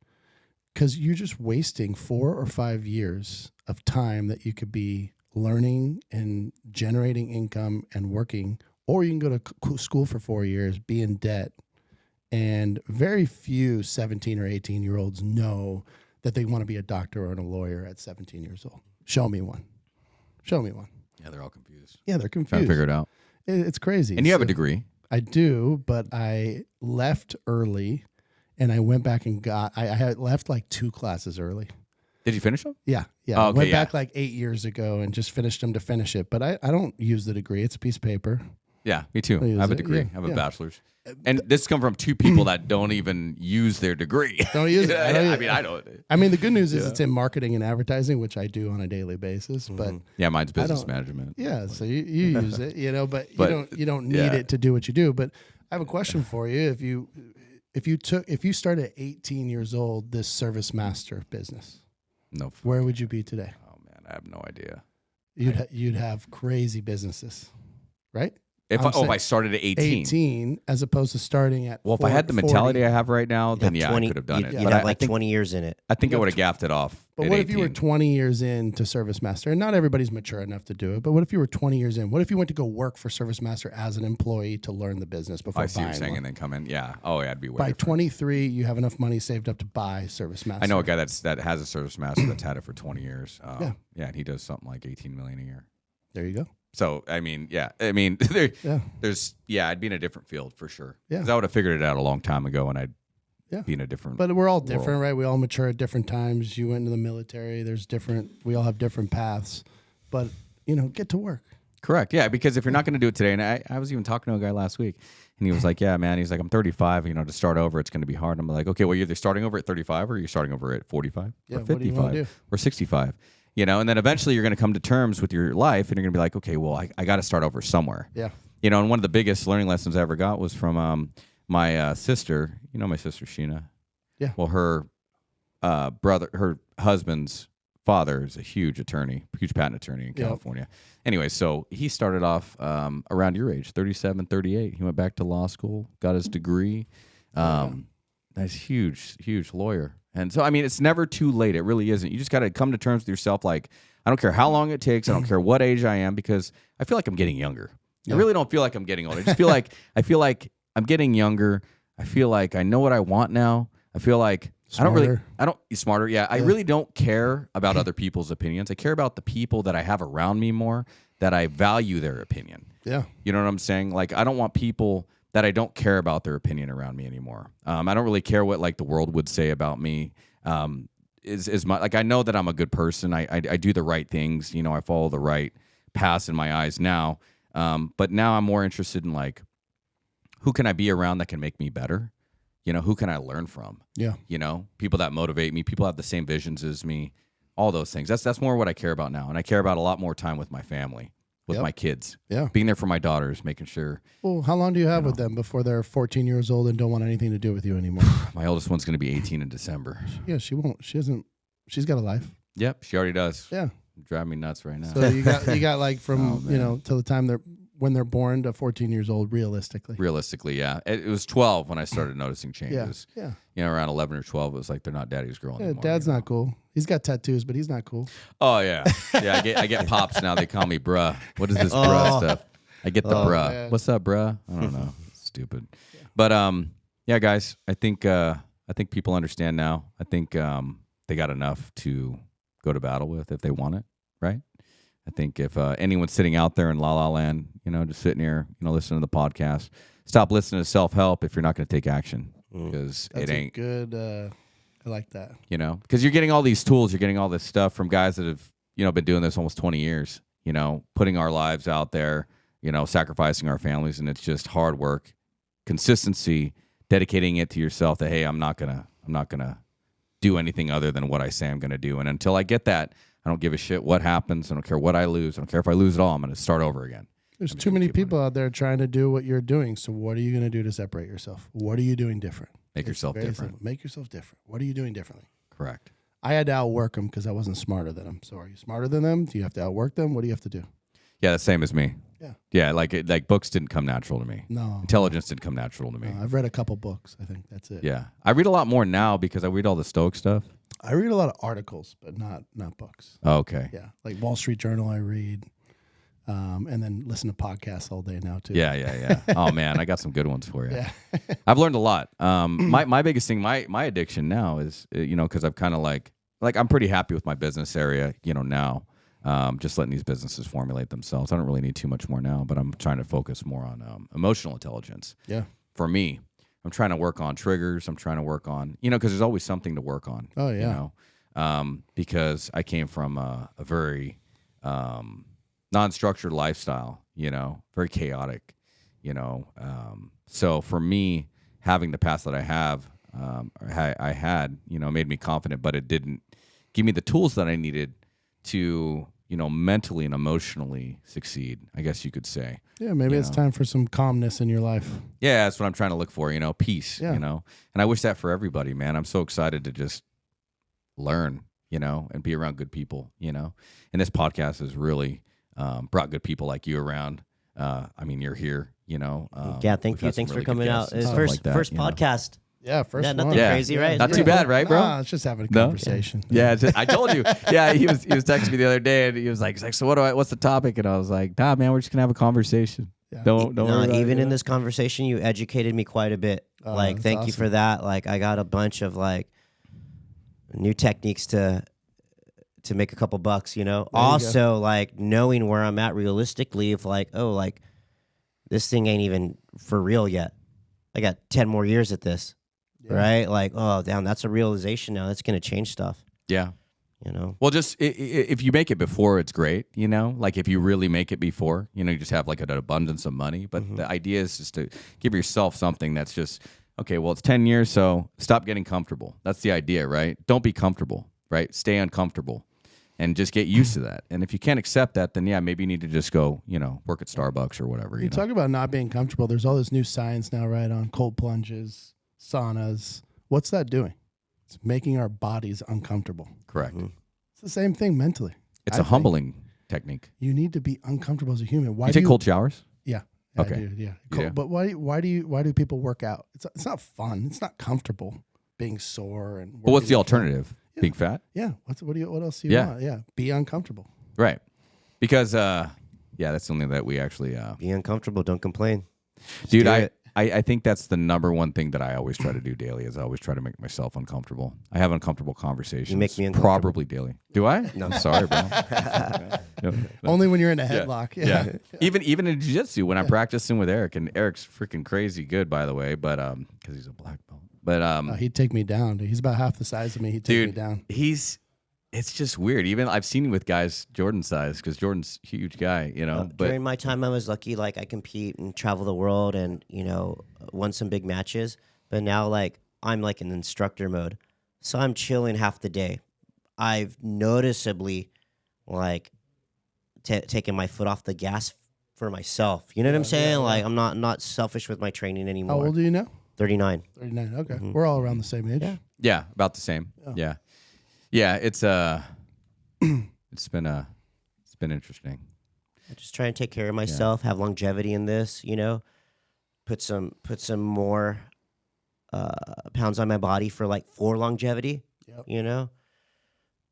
Speaker 2: Because you're just wasting 4 or 5 years of time that you could be learning and generating income and working, or you can go to school for 4 years, be in debt. And very few 17 or 18-year-olds know that they want to be a doctor or a lawyer at 17 years old. Show me one. Show me one.
Speaker 1: Yeah, they're all confused.
Speaker 2: Yeah, they're confused.
Speaker 1: Trying to figure it out.
Speaker 2: It's crazy.
Speaker 1: And you have a degree.
Speaker 2: I do, but I left early. And I went back and I had left like 2 classes early.
Speaker 1: Did you finish them?
Speaker 2: Yeah.
Speaker 1: Oh, okay,
Speaker 2: went back like 8 years ago and just finished them to finish it. But I don't use the degree. It's a piece of paper.
Speaker 1: Yeah, me too. I have a degree. I have a bachelor's. And this come from 2 people that don't even use their degree.
Speaker 2: Don't use it.
Speaker 1: I don't.
Speaker 2: I mean, the good news is it's in marketing and advertising, which I do on a daily basis. But
Speaker 1: yeah, mine's business management.
Speaker 2: Yeah, so you use it, you know, but you don't need it to do what you do. But I have a question for you. If you started at 18 years old, this Service Master business, where would you be today?
Speaker 1: Oh man, I have no idea.
Speaker 2: You'd have crazy businesses, right?
Speaker 1: If I started at 18.
Speaker 2: 18 as opposed to starting at
Speaker 1: if I had the mentality I have right now, then I could have done it.
Speaker 3: You'd have like 20 years in it.
Speaker 1: I think I would have gaffed it off.
Speaker 2: But what if you were 20 years into Service Master? And not everybody's mature enough to do it, but what if you were 20 years in? What if you went to go work for Service Master as an employee to learn the business before
Speaker 1: I see what you're saying,
Speaker 2: one?
Speaker 1: and then come in. Yeah. Oh, yeah, I'd be way
Speaker 2: By
Speaker 1: different.
Speaker 2: 23, you have enough money saved up to buy Service Master.
Speaker 1: I know a guy that has a Service Master that's had it for 20 years. Yeah, and he does something like $18 million a year.
Speaker 2: There you go.
Speaker 1: So, I mean, I'd be in a different field for sure. Yeah. Because I would have figured it out a long time ago, and I'd be in a different
Speaker 2: But we're all different,
Speaker 1: world.
Speaker 2: right? We all mature at different times. You went into the military. We all have different paths. But, get to work.
Speaker 1: Correct. Yeah, because if you're not going to do it today, and I was even talking to a guy last week, and he was like, yeah, man, he's like, I'm 35, to start over, it's going to be hard. I'm like, okay, well, you're either starting over at 35 or you're starting over at 45 or 55 or 65. You know, and then eventually you're going to come to terms with your life, and you're going to be like, okay, well, I got to start over somewhere.
Speaker 2: Yeah.
Speaker 1: You know, and one of the biggest learning lessons I ever got was from my sister. You know my sister Sheena?
Speaker 2: Yeah.
Speaker 1: Well, her her husband's father is a huge patent attorney in California. Anyway, so he started off around your age, 37, 38. He went back to law school, got his degree. Nice, huge lawyer. And so, I mean, it's never too late. It really isn't. You just got to come to terms with yourself. Like, I don't care how long it takes. I don't care what age I am, because I feel like I'm getting younger. I really don't feel like I'm getting older. I just feel like I'm getting younger. I feel like I know what I want now. I feel like
Speaker 2: Smarter.
Speaker 1: Smarter. Yeah. I really don't care about other people's opinions. I care about the people that I have around me more, that I value their opinion.
Speaker 2: Yeah.
Speaker 1: You know what I'm saying? Like, I don't want people that I don't care about their opinion around me anymore. I don't really care what like the world would say about me. Is my, like, I know that I'm a good person. I do the right things. You know, I follow the right paths in my eyes now. But now I'm more interested in, like, who can I be around that can make me better? You know, who can I learn from?
Speaker 2: Yeah.
Speaker 1: You know, people that motivate me, people have the same visions as me, all those things. That's more what I care about now. And I care about a lot more time with my family, with my kids.
Speaker 2: Yeah.
Speaker 1: Being there for my daughters, making sure.
Speaker 2: Well, how long do you have with them before they're 14 years old and don't want anything to do with you anymore?
Speaker 1: My oldest one's going to be 18 in December.
Speaker 2: Yeah, she won't. She hasn't. She's got a life.
Speaker 1: Yep, she already does.
Speaker 2: Yeah.
Speaker 1: Driving me nuts right now.
Speaker 2: So you got like from till the time when they're born to 14 years old, realistically.
Speaker 1: Realistically, yeah. It was 12 when I started noticing changes.
Speaker 2: Yeah.
Speaker 1: You know, around 11 or 12, it was like they're not daddy's girl anymore.
Speaker 2: Dad's not cool. He's got tattoos, but he's not cool.
Speaker 1: Oh yeah, yeah. I get pops now. They call me bruh. What is this bruh stuff? I get the bruh.
Speaker 2: man.
Speaker 1: What's up, bruh? I don't know. Stupid. But yeah, guys. I think people understand now. I think they got enough to go to battle with if they want it, right? I think if anyone's sitting out there in La La Land, you know, just sitting here, you know, listening to the podcast, stop listening to self-help if you're not going to take action, because it ain't
Speaker 2: good. I like that.
Speaker 1: You know, because you're getting all these tools, you're getting all this stuff from guys that have, you know, been doing this almost 20 years, you know, putting our lives out there, you know, sacrificing our families. And it's just hard work, consistency, dedicating it to yourself that, hey, I'm not going to do anything other than what I say I'm going to do. And until I get that, I don't give a shit what happens. I don't care what I lose. I don't care if I lose it all. I'm going to start over again.
Speaker 2: There's too many people out there trying to do what you're doing. So what are you going to do to separate yourself? What are you doing different?
Speaker 1: Make yourself
Speaker 2: very
Speaker 1: different.
Speaker 2: simple. Make yourself different. What are you doing differently?
Speaker 1: Correct.
Speaker 2: I had to outwork them because I wasn't smarter than them. So are you smarter than them? Do you have to outwork them? What do you have to do?
Speaker 1: Yeah, the same as me.
Speaker 2: Yeah.
Speaker 1: Yeah, like books didn't come natural to me.
Speaker 2: No.
Speaker 1: Intelligence didn't come natural to me.
Speaker 2: I've read a couple books. I think that's it.
Speaker 1: Yeah. I read a lot more now because I read all the Stoic stuff.
Speaker 2: I read a lot of articles, but not books.
Speaker 1: Oh, okay.
Speaker 2: Yeah, like Wall Street Journal I read, and then listen to podcasts all day now too.
Speaker 1: Yeah. Oh man, I got some good ones for you.
Speaker 2: Yeah.
Speaker 1: I've learned a lot. My biggest thing, my addiction now is, you know, because I've kind of like I'm pretty happy with my business area, you know, now. Just letting these businesses formulate themselves. I don't really need too much more now, but I'm trying to focus more on emotional intelligence.
Speaker 2: Yeah.
Speaker 1: For me, I'm trying to work on triggers. I'm trying to work on, you know, because there's always something to work on.
Speaker 2: Oh, yeah.
Speaker 1: You know, because I came from a very non-structured lifestyle, you know, very chaotic, you know. So for me, having the past that I have, I had, you know, made me confident, but it didn't give me the tools that I needed to, you know, mentally and emotionally succeed, I guess you could say.
Speaker 2: Yeah, maybe it's time for some calmness in your life.
Speaker 1: Yeah, that's what I'm trying to look for, you know, peace,
Speaker 2: Yeah.
Speaker 1: you know. And I wish that for everybody, man. I'm so excited to just learn, you know, and be around good people, you know. And this podcast has really brought good people like you around. I mean, you're here, you know.
Speaker 3: Yeah, thank
Speaker 1: we've
Speaker 3: you.
Speaker 1: had some
Speaker 3: Thanks for
Speaker 1: really good
Speaker 3: coming out.
Speaker 1: guests and
Speaker 3: It's
Speaker 1: stuff
Speaker 3: first
Speaker 1: like that,
Speaker 3: first
Speaker 1: you know.
Speaker 3: podcast.
Speaker 2: Yeah, first
Speaker 3: Yeah,
Speaker 2: one.
Speaker 3: nothing crazy, right?
Speaker 1: Not too bad, right, bro?
Speaker 2: Nah, it's just having a
Speaker 1: No?
Speaker 2: conversation.
Speaker 1: Yeah, I told you. Yeah, he was texting me the other day, and he was like, "So what's the topic?" And I was like, "Nah, man, we're just gonna have a conversation.
Speaker 2: Yeah.
Speaker 1: Don't worry about
Speaker 3: Even
Speaker 1: it."
Speaker 3: in this conversation, you educated me quite a bit. Like,
Speaker 2: that's
Speaker 3: thank you for
Speaker 2: awesome.
Speaker 3: that. Like, I got a bunch of like new techniques to make a couple bucks. You know,
Speaker 2: There you
Speaker 3: also like knowing where I'm at realistically. If like, oh, like this thing ain't even for real yet. I got 10 more years at this.
Speaker 2: Yeah.
Speaker 3: Right? Like, oh, damn, that's a realization now. That's going to change stuff,
Speaker 1: Yeah.
Speaker 3: you know?
Speaker 1: Well, just if you make it before, it's great, you know? Like if you really make it before, you know, you just have like an abundance of money. But the idea is just to give yourself something that's just, okay, well, it's 10 years, so stop getting comfortable. That's the idea, right? Don't be comfortable, right? Stay uncomfortable. and just get used to that. And if you can't accept that, then yeah, maybe you need to just go, work at Starbucks or whatever.
Speaker 2: You talk about not being comfortable. There's all this new science now, right, on cold plunges, saunas. What's that doing? It's making our bodies uncomfortable.
Speaker 1: Correct.
Speaker 2: It's the same thing mentally.
Speaker 1: It's a humbling technique.
Speaker 2: You need to be uncomfortable as a human. Why
Speaker 1: you take cold showers?
Speaker 2: Yeah.
Speaker 1: Okay.
Speaker 2: I do, yeah.
Speaker 1: Yeah.
Speaker 2: But why do people work out? It's not fun. It's not comfortable being sore and.
Speaker 1: But what's the alternative?
Speaker 2: Yeah.
Speaker 1: Being fat?
Speaker 2: Yeah. What else do you want? Yeah. Be uncomfortable.
Speaker 1: Right. Because that's something that we actually
Speaker 3: Be uncomfortable. Don't complain. Just
Speaker 1: dude,
Speaker 3: do it.
Speaker 1: I think that's the number one thing that I always try to do daily is I always try to make myself uncomfortable. I have uncomfortable conversations.
Speaker 3: You make me uncomfortable.
Speaker 1: Probably daily. Do I? No. I'm sorry, bro. No.
Speaker 2: Only when you're in a headlock.
Speaker 1: Yeah. Even in jiu-jitsu when I'm practicing with Eric, and Eric's freaking crazy good, by the way, but because he's a black belt. But
Speaker 2: he'd take me down. Dude. He's about half the size of me. He'd take me down.
Speaker 1: It's just weird. Even I've seen him with guys Jordan's size because Jordan's a huge guy, But
Speaker 3: during my time, I was lucky. Like I compete and travel the world, and won some big matches. But now, like I'm like in instructor mode, so I'm chilling half the day. I've noticeably like taken my foot off the gas for myself. You know what I'm saying? Like I'm not selfish with my training anymore.
Speaker 2: How old are you now?
Speaker 3: 39.
Speaker 2: 39. Okay, we're all around the same age.
Speaker 1: yeah, about the same. Yeah. Yeah, it's been interesting.
Speaker 3: I just try and take care of myself, have longevity in this, put some more pounds on my body for longevity,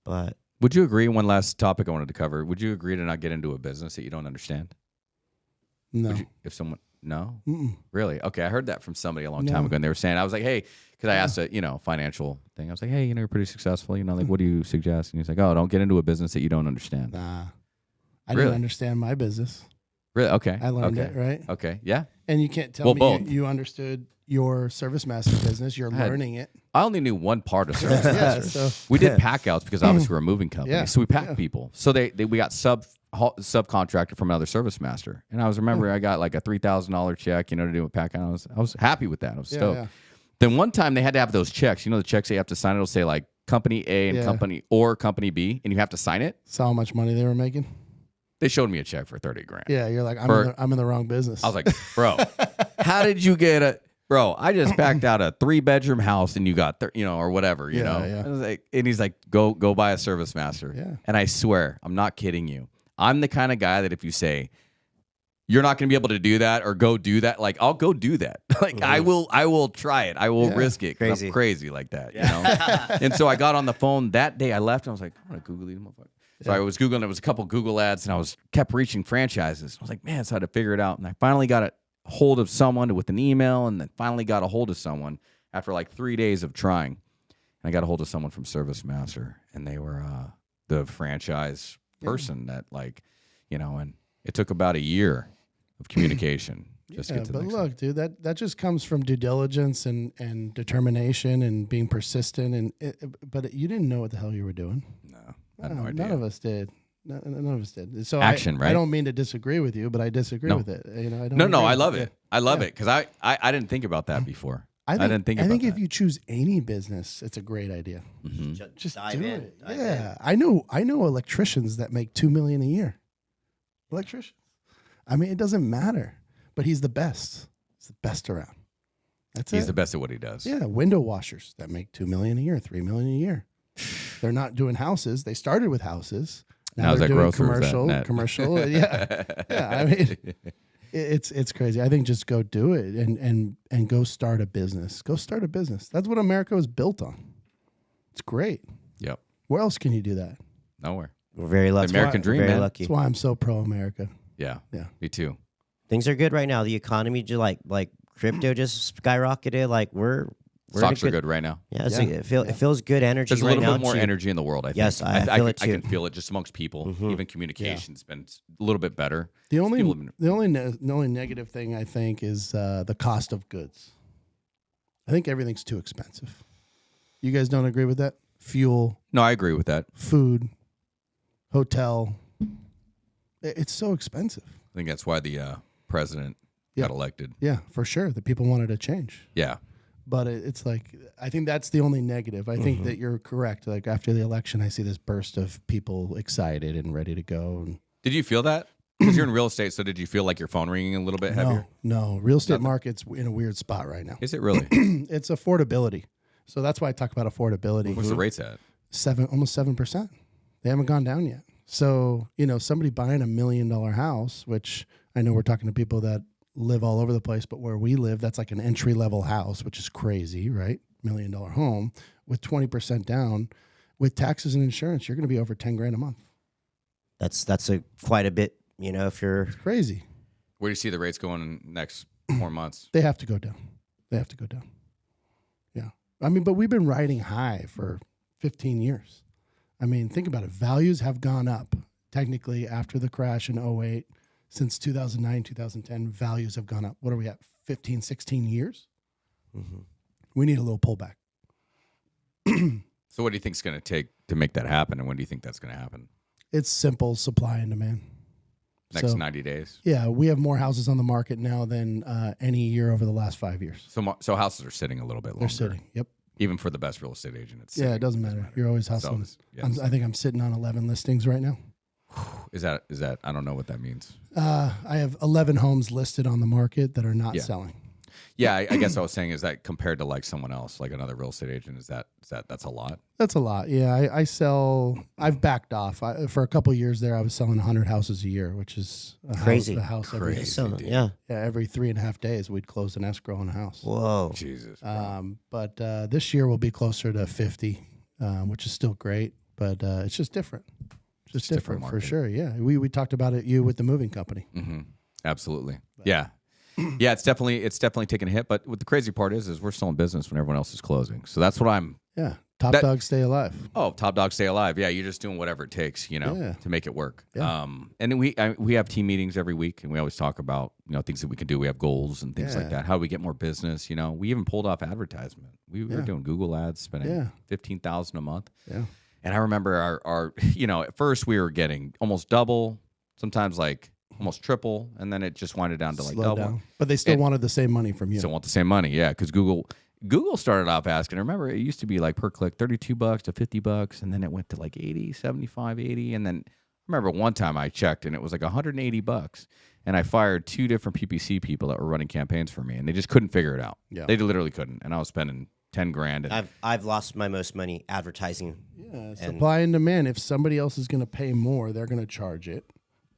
Speaker 3: But
Speaker 1: would you agree? One last topic I wanted to cover. Would you agree to not get into a business that you don't understand?
Speaker 2: No.
Speaker 1: If someone no,
Speaker 2: Mm-mm.
Speaker 1: Really? Okay, I heard that from somebody a long time ago, and they were saying I was like, hey, because I asked a financial thing. I was like, hey, you're pretty successful. Like, what do you suggest? And he's like, oh, don't get into a business that you don't understand.
Speaker 2: Nah, I didn't understand my business.
Speaker 1: Really? Okay.
Speaker 2: I learned it, right?
Speaker 1: Okay. Yeah.
Speaker 2: And you can't tell me
Speaker 1: both.
Speaker 2: you understood your service master business. You're learning it.
Speaker 1: I only knew one part of service master.
Speaker 2: So
Speaker 1: We did pack outs because obviously we're a moving company.
Speaker 2: Yeah.
Speaker 1: So we packed people. So we got subcontractor from another service master. And I got like a $3,000 check, to do a pack out. I was happy with that. I was stoked.
Speaker 2: Yeah.
Speaker 1: Then one time they had to have those checks. The checks that you have to sign, it'll say like company A and company B, and you have to sign it.
Speaker 2: Saw how much money they were making.
Speaker 1: They showed me a check for $30,000.
Speaker 2: Yeah, you're like, I'm in the wrong business.
Speaker 1: I was like, bro, how did you get a... Bro, I just packed out a 3-bedroom house and you got, or whatever, you know?
Speaker 2: Yeah.
Speaker 1: I was like, and he's like, go buy a service master.
Speaker 2: Yeah.
Speaker 1: And I swear, I'm not kidding you. I'm the kind of guy that if you say, you're not going to be able to do that or go do that, like, I'll go do that. Like, I will try it. I will risk it. 'Cause I'm crazy like that, And so I got on the phone that day. I left and I was like, I'm going to Google these motherfuckers. So I was Googling, there was a couple Google ads and I kept reaching franchises. I was like, man, so I had to figure it out. And I finally got a hold of someone with an email and then finally got a hold of someone after like 3 days of trying. And I got a hold of someone from Service Master and they were the franchise person that and it took about a year of communication. Just get to the
Speaker 2: but
Speaker 1: next
Speaker 2: look, dude, that just comes from due diligence and determination and being persistent. But you didn't know what the hell you were doing.
Speaker 1: No, I had no idea.
Speaker 2: None of us did. None of us did. So
Speaker 1: Action, right?
Speaker 2: I don't mean to disagree with you, but I disagree with it. I don't.
Speaker 1: No,
Speaker 2: agree
Speaker 1: I love
Speaker 2: with
Speaker 1: it. I love it because I didn't think about that before. I didn't think about that.
Speaker 2: if you choose any business, it's a great idea.
Speaker 1: Mm-hmm.
Speaker 2: Just
Speaker 3: dive
Speaker 2: do
Speaker 3: in,
Speaker 2: it.
Speaker 3: dive
Speaker 2: Yeah, I know electricians that make $2 million a year. Electricians. I mean, it doesn't matter, but he's the best. He's the best around.
Speaker 1: He's the best at what he does.
Speaker 2: Yeah, window washers that make $2 million a year, $3 million a year. They're not doing houses. They started with houses. Now they're doing commercial. Yeah. I mean, it's crazy. I think just go do it and go start a business. Go start a business. That's what America was built on. It's great.
Speaker 1: Yep.
Speaker 2: Where else can you do that?
Speaker 1: Nowhere.
Speaker 3: We're very lucky.
Speaker 1: The American dream,
Speaker 3: very
Speaker 1: man.
Speaker 3: lucky.
Speaker 2: That's why I'm so pro America.
Speaker 1: Yeah. Me too.
Speaker 3: Things are good right now. The economy just like crypto just skyrocketed. Like we're
Speaker 1: stocks are good right now.
Speaker 3: Yeah, it feels good energy.
Speaker 1: There's a little bit more energy in the world. I think.
Speaker 3: Yes, I feel it too.
Speaker 1: I can feel it just amongst people. Even communication's been a little bit better.
Speaker 2: The only negative thing I think is the cost of goods. I think everything's too expensive. You guys don't agree with that? Fuel.
Speaker 1: No, I agree with that.
Speaker 2: Food, hotel. It's so expensive.
Speaker 1: I think that's why the president got elected.
Speaker 2: Yeah, for sure. The people wanted a change.
Speaker 1: Yeah.
Speaker 2: But it's like, I think that's the only negative. I think that you're correct. Like after the election, I see this burst of people excited and ready to go. And
Speaker 1: Did you feel that? Because you're in real estate, so did you feel like your phone ringing a little bit heavier?
Speaker 2: No, real estate market's in a weird spot right now.
Speaker 1: Is it really?
Speaker 2: It's affordability. So that's why I talk about affordability.
Speaker 1: What's the rates at?
Speaker 2: Almost 7%. They haven't gone down yet. So, somebody buying $1 million house, which I know we're talking to people that live all over the place, but where we live, that's like an entry level house, which is crazy, right? $1 million home with 20% down with taxes and insurance, you're going to be over 10 grand a month.
Speaker 3: That's quite a bit, if you're
Speaker 2: It's crazy.
Speaker 1: Where do you see the rates going in the next 4 months?
Speaker 2: They have to go down. Yeah. I mean, but we've been riding high for 15 years. I mean, think about it. Values have gone up technically after the crash in 08. Since 2009, 2010, values have gone up. What are we at? 15, 16 years? We need a little pullback.
Speaker 1: So what do you think is going to take to make that happen, and when do you think that's going to happen?
Speaker 2: It's simple supply and demand.
Speaker 1: Next 90 days?
Speaker 2: Yeah, we have more houses on the market now than any year over the last 5 years.
Speaker 1: So houses are sitting a little bit longer.
Speaker 2: They're sitting, yep.
Speaker 1: Even for the best real estate agent. It's
Speaker 2: Yeah,
Speaker 1: sitting.
Speaker 2: it doesn't matter. You're always hustling. I think I'm sitting on 11 listings right now.
Speaker 1: Is that? I don't know what that means.
Speaker 2: I have 11 homes listed on the market that are not selling.
Speaker 1: Yeah, I guess I was saying, is that compared to like someone else, like another real estate agent, that's a lot?
Speaker 2: That's a lot. Yeah, I've backed off. For a couple of years there, I was selling 100 houses a year, which is
Speaker 3: crazy.
Speaker 2: A house every
Speaker 1: Crazy.
Speaker 3: so,
Speaker 1: dude.
Speaker 3: yeah.
Speaker 2: every 3.5 days, we'd close an escrow on a house.
Speaker 3: Whoa.
Speaker 1: Jesus.
Speaker 2: But this year we'll be closer to 50, which is still great, but it's just different. Just different for sure. Yeah, we talked about it with the moving company.
Speaker 1: Mm-hmm. Absolutely. Yeah. Yeah, it's definitely taking a hit. But what the crazy part is we're still in business when everyone else is closing. So that's what I'm.
Speaker 2: Yeah, top dogs stay alive.
Speaker 1: Oh, top dogs stay alive. Yeah, you're just doing whatever it takes, to make it work.
Speaker 2: Yeah.
Speaker 1: And then we have team meetings every week, and we always talk about things that we can do. We have goals and things like that. How do we get more business? We even pulled off advertisement. We were doing Google ads, spending $15,000 a month.
Speaker 2: Yeah.
Speaker 1: And I remember our at first we were getting almost double, sometimes like almost triple, and then it just winded down to like double.
Speaker 2: Down. But they still wanted the same money from you.
Speaker 1: Still want the same money, yeah, because Google started off asking. Remember, it used to be like per click $32 to $50, and then it went to like 80, 75, 80, and then I remember one time I checked and it was like $180, and I fired 2 different PPC people that were running campaigns for me, and they just couldn't figure it out. Yeah. They literally couldn't, and I was spending 10 grand. And
Speaker 3: I've lost my most money advertising.
Speaker 2: Yeah, supply and demand. If somebody else is going to pay more, they're going to charge it,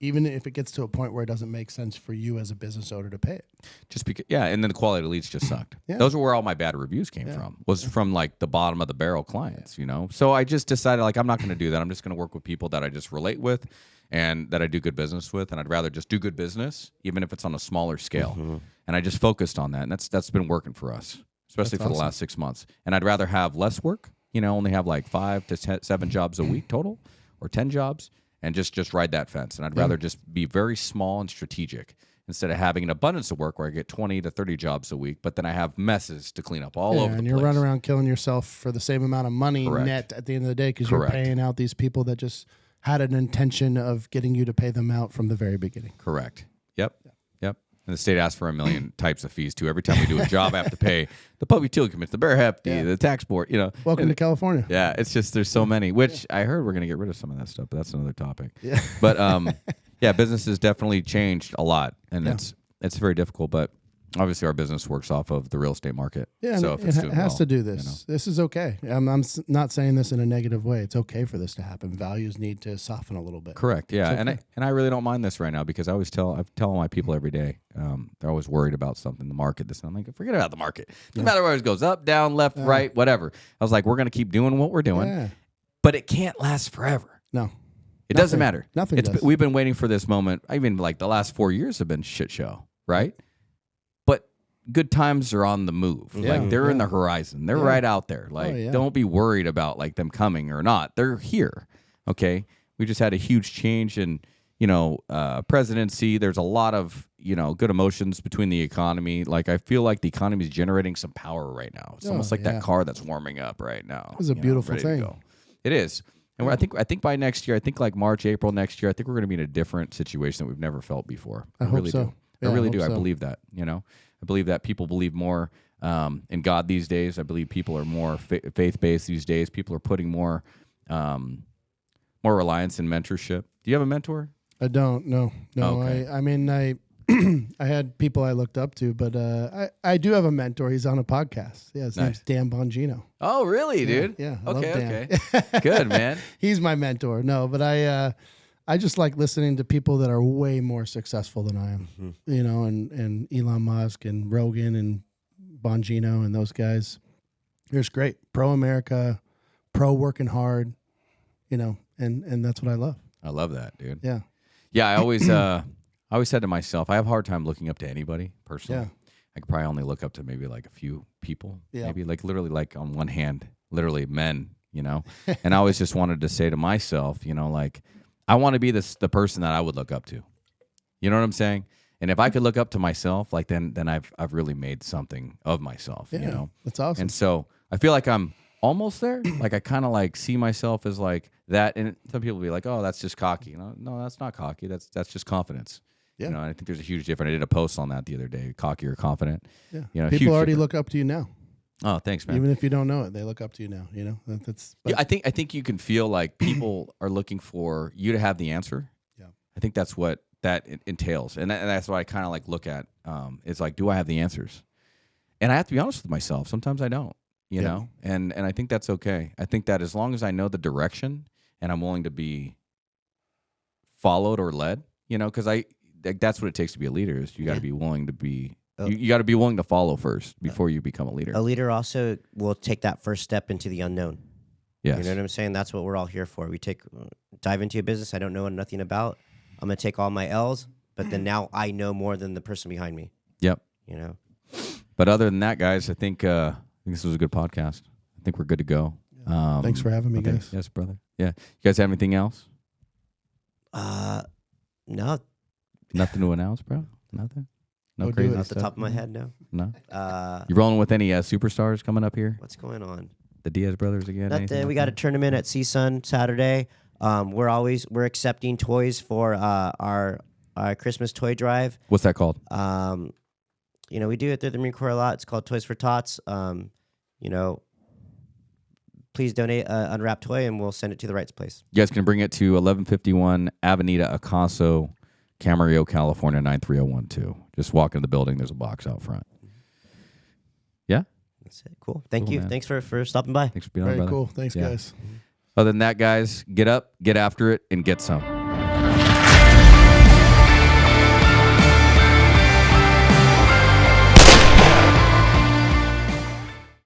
Speaker 2: even if it gets to a point where it doesn't make sense for you as a business owner to pay it.
Speaker 1: Just because, and then the quality of leads just sucked.
Speaker 2: Yeah.
Speaker 1: Those are where all my bad reviews came from. Was from like the bottom of the barrel clients, So I just decided like I'm not going to do that. I'm just going to work with people that I just relate with and that I do good business with, and I'd rather just do good business, even if it's on a smaller scale. And I just focused on that, and that's been working for us, especially for the last 6 months. And I'd rather have less work, only have like 5 to 7 jobs a week total, or 10 jobs, and just ride that fence. And I'd rather just be very small and strategic instead of having an abundance of work where I get 20 to 30 jobs a week, but then I have messes to clean up all over the place.
Speaker 2: And you're running around killing yourself for the same amount of money net at the end of the day because you're paying out these people that just had an intention of getting you to pay them out from the very beginning.
Speaker 1: Correct. Yep. And the state asks for 1 million types of fees too. Every time we do a job, I have to pay the public utility commission, the bear hefty, the tax board.
Speaker 2: Welcome to California.
Speaker 1: Yeah, it's just there's so many. Which I heard we're going to get rid of some of that stuff, but that's another topic.
Speaker 2: Yeah.
Speaker 1: But business has definitely changed a lot, and it's very difficult. But obviously, our business works off of the real estate market.
Speaker 2: Yeah,
Speaker 1: so
Speaker 2: if it has to do this. This is okay. I'm not saying this in a negative way. It's okay for this to happen. Values need to soften a little bit.
Speaker 1: Correct. Yeah,
Speaker 2: okay.
Speaker 1: and I really don't mind this right now because I tell my people every day. They're always worried about something, the market. This, and I'm like, forget about the market. No matter where it goes, up, down, left, right, whatever. I was like, we're going to keep doing what we're doing, but it can't last forever.
Speaker 2: No.
Speaker 1: It doesn't matter.
Speaker 2: Nothing does.
Speaker 1: We've been waiting for this moment. Even like the last 4 years have been shit show, right? But good times are on the move. Like they're in the horizon. They're right out there. Like don't be worried about like them coming or not. They're here. Okay. We just had a huge change in, presidency. There's a lot of, good emotions between the economy. Like I feel like the economy is generating some power right now. It's almost like that car that's warming up right now.
Speaker 2: It's a beautiful thing.
Speaker 1: It is. And I think by next year, I think like March, April next year, I think we're going to be in a different situation that we've never felt before.
Speaker 2: I hope
Speaker 1: really
Speaker 2: so.
Speaker 1: do. I
Speaker 2: Yeah,
Speaker 1: really
Speaker 2: hope
Speaker 1: do. I
Speaker 2: so.
Speaker 1: believe that. I believe that people believe more in God these days. I believe people are more faith-based these days. People are putting more reliance in mentorship. Do you have a mentor?
Speaker 2: I don't. No.
Speaker 1: Okay.
Speaker 2: I mean, I had people I looked up to, but I do have a mentor. He's on a podcast. Yeah, his name's Dan Bongino.
Speaker 1: Oh, really, dude?
Speaker 2: Yeah, I love Dan.
Speaker 1: Okay. Good, man.
Speaker 2: He's my mentor. No, but I just like listening to people that are way more successful than I am. And Elon Musk and Rogan and Bongino and those guys. They're just great. Pro America, pro working hard, and that's what I love.
Speaker 1: I love that, dude.
Speaker 2: Yeah.
Speaker 1: Yeah, I always said to myself, I have a hard time looking up to anybody personally.
Speaker 2: Yeah.
Speaker 1: I could probably only look up to maybe like a few people,
Speaker 2: Yeah.
Speaker 1: maybe like literally like on one hand, literally men, and I always just wanted to say to myself, like I want to be the person that I would look up to. You know what I'm saying? And if I could look up to myself, like then I've really made something of myself,
Speaker 2: Yeah. That's awesome.
Speaker 1: And so I feel like I'm almost there. Like I kind of like see myself as like that. And some people will be like, oh, that's just cocky. No, that's not cocky. That's just confidence.
Speaker 2: Yeah.
Speaker 1: And I think there's a huge difference. I did a post on that the other day, cocky or confident.
Speaker 2: Yeah.
Speaker 1: Huge
Speaker 2: People already
Speaker 1: difference.
Speaker 2: look up to you now.
Speaker 1: Oh, thanks, man.
Speaker 2: Even if you don't know it, they look up to you now. That's.
Speaker 1: Yeah, I think you can feel like people are looking for you to have the answer.
Speaker 2: Yeah.
Speaker 1: I think that's what that entails. And that's what I kind of like look at. It's like, do I have the answers? And I have to be honest with myself. Sometimes I don't. You know, and I think that's okay. I think that as long as I know the direction and I'm willing to be followed or led, because that's what it takes to be a leader. Is you got to be willing to be, you got to be willing to follow first before you become a leader.
Speaker 3: A leader also will take that first step into the unknown.
Speaker 1: Yes.
Speaker 3: You know what I'm saying? That's what we're all here for. We dive into a business I don't know nothing about. I'm gonna take all my L's, but then now I know more than the person behind me.
Speaker 1: Yep.
Speaker 3: But
Speaker 1: other than that, guys, I think this was a good podcast. I think we're good to go.
Speaker 2: Thanks for having me,
Speaker 1: okay.
Speaker 2: guys.
Speaker 1: Yes, brother. Yeah. You guys have anything else?
Speaker 3: No,
Speaker 1: Nothing to announce, bro? Nothing? No
Speaker 2: Go do
Speaker 1: crazy
Speaker 2: it.
Speaker 3: off the
Speaker 1: stuff?
Speaker 3: top of my head, no.
Speaker 1: No?
Speaker 3: Uh,
Speaker 1: You rolling with any superstars coming up here?
Speaker 3: what's going on?
Speaker 1: The Diaz brothers again?
Speaker 3: Nothing.
Speaker 1: Anything
Speaker 3: We
Speaker 1: like
Speaker 3: got a
Speaker 1: that?
Speaker 3: tournament at CSUN Saturday. We're accepting toys for our Christmas toy drive.
Speaker 1: What's that called?
Speaker 3: We do it through the Marine Corps a lot. It's called Toys for Tots. Please donate an unwrapped toy, and we'll send it to the right place.
Speaker 1: You guys can bring it to 1151 Avenida Acaso, Camarillo, California, 93012. Just walk in the building. There's a box out front. Yeah?
Speaker 3: That's it. Cool. Thank
Speaker 1: Cool,
Speaker 3: you.
Speaker 1: man.
Speaker 3: Thanks for stopping by.
Speaker 1: Thanks for being on,
Speaker 2: Very
Speaker 1: brother.
Speaker 2: cool. Thanks,
Speaker 1: Yeah.
Speaker 2: guys.
Speaker 1: Other than that, guys, get up, get after it, and get some.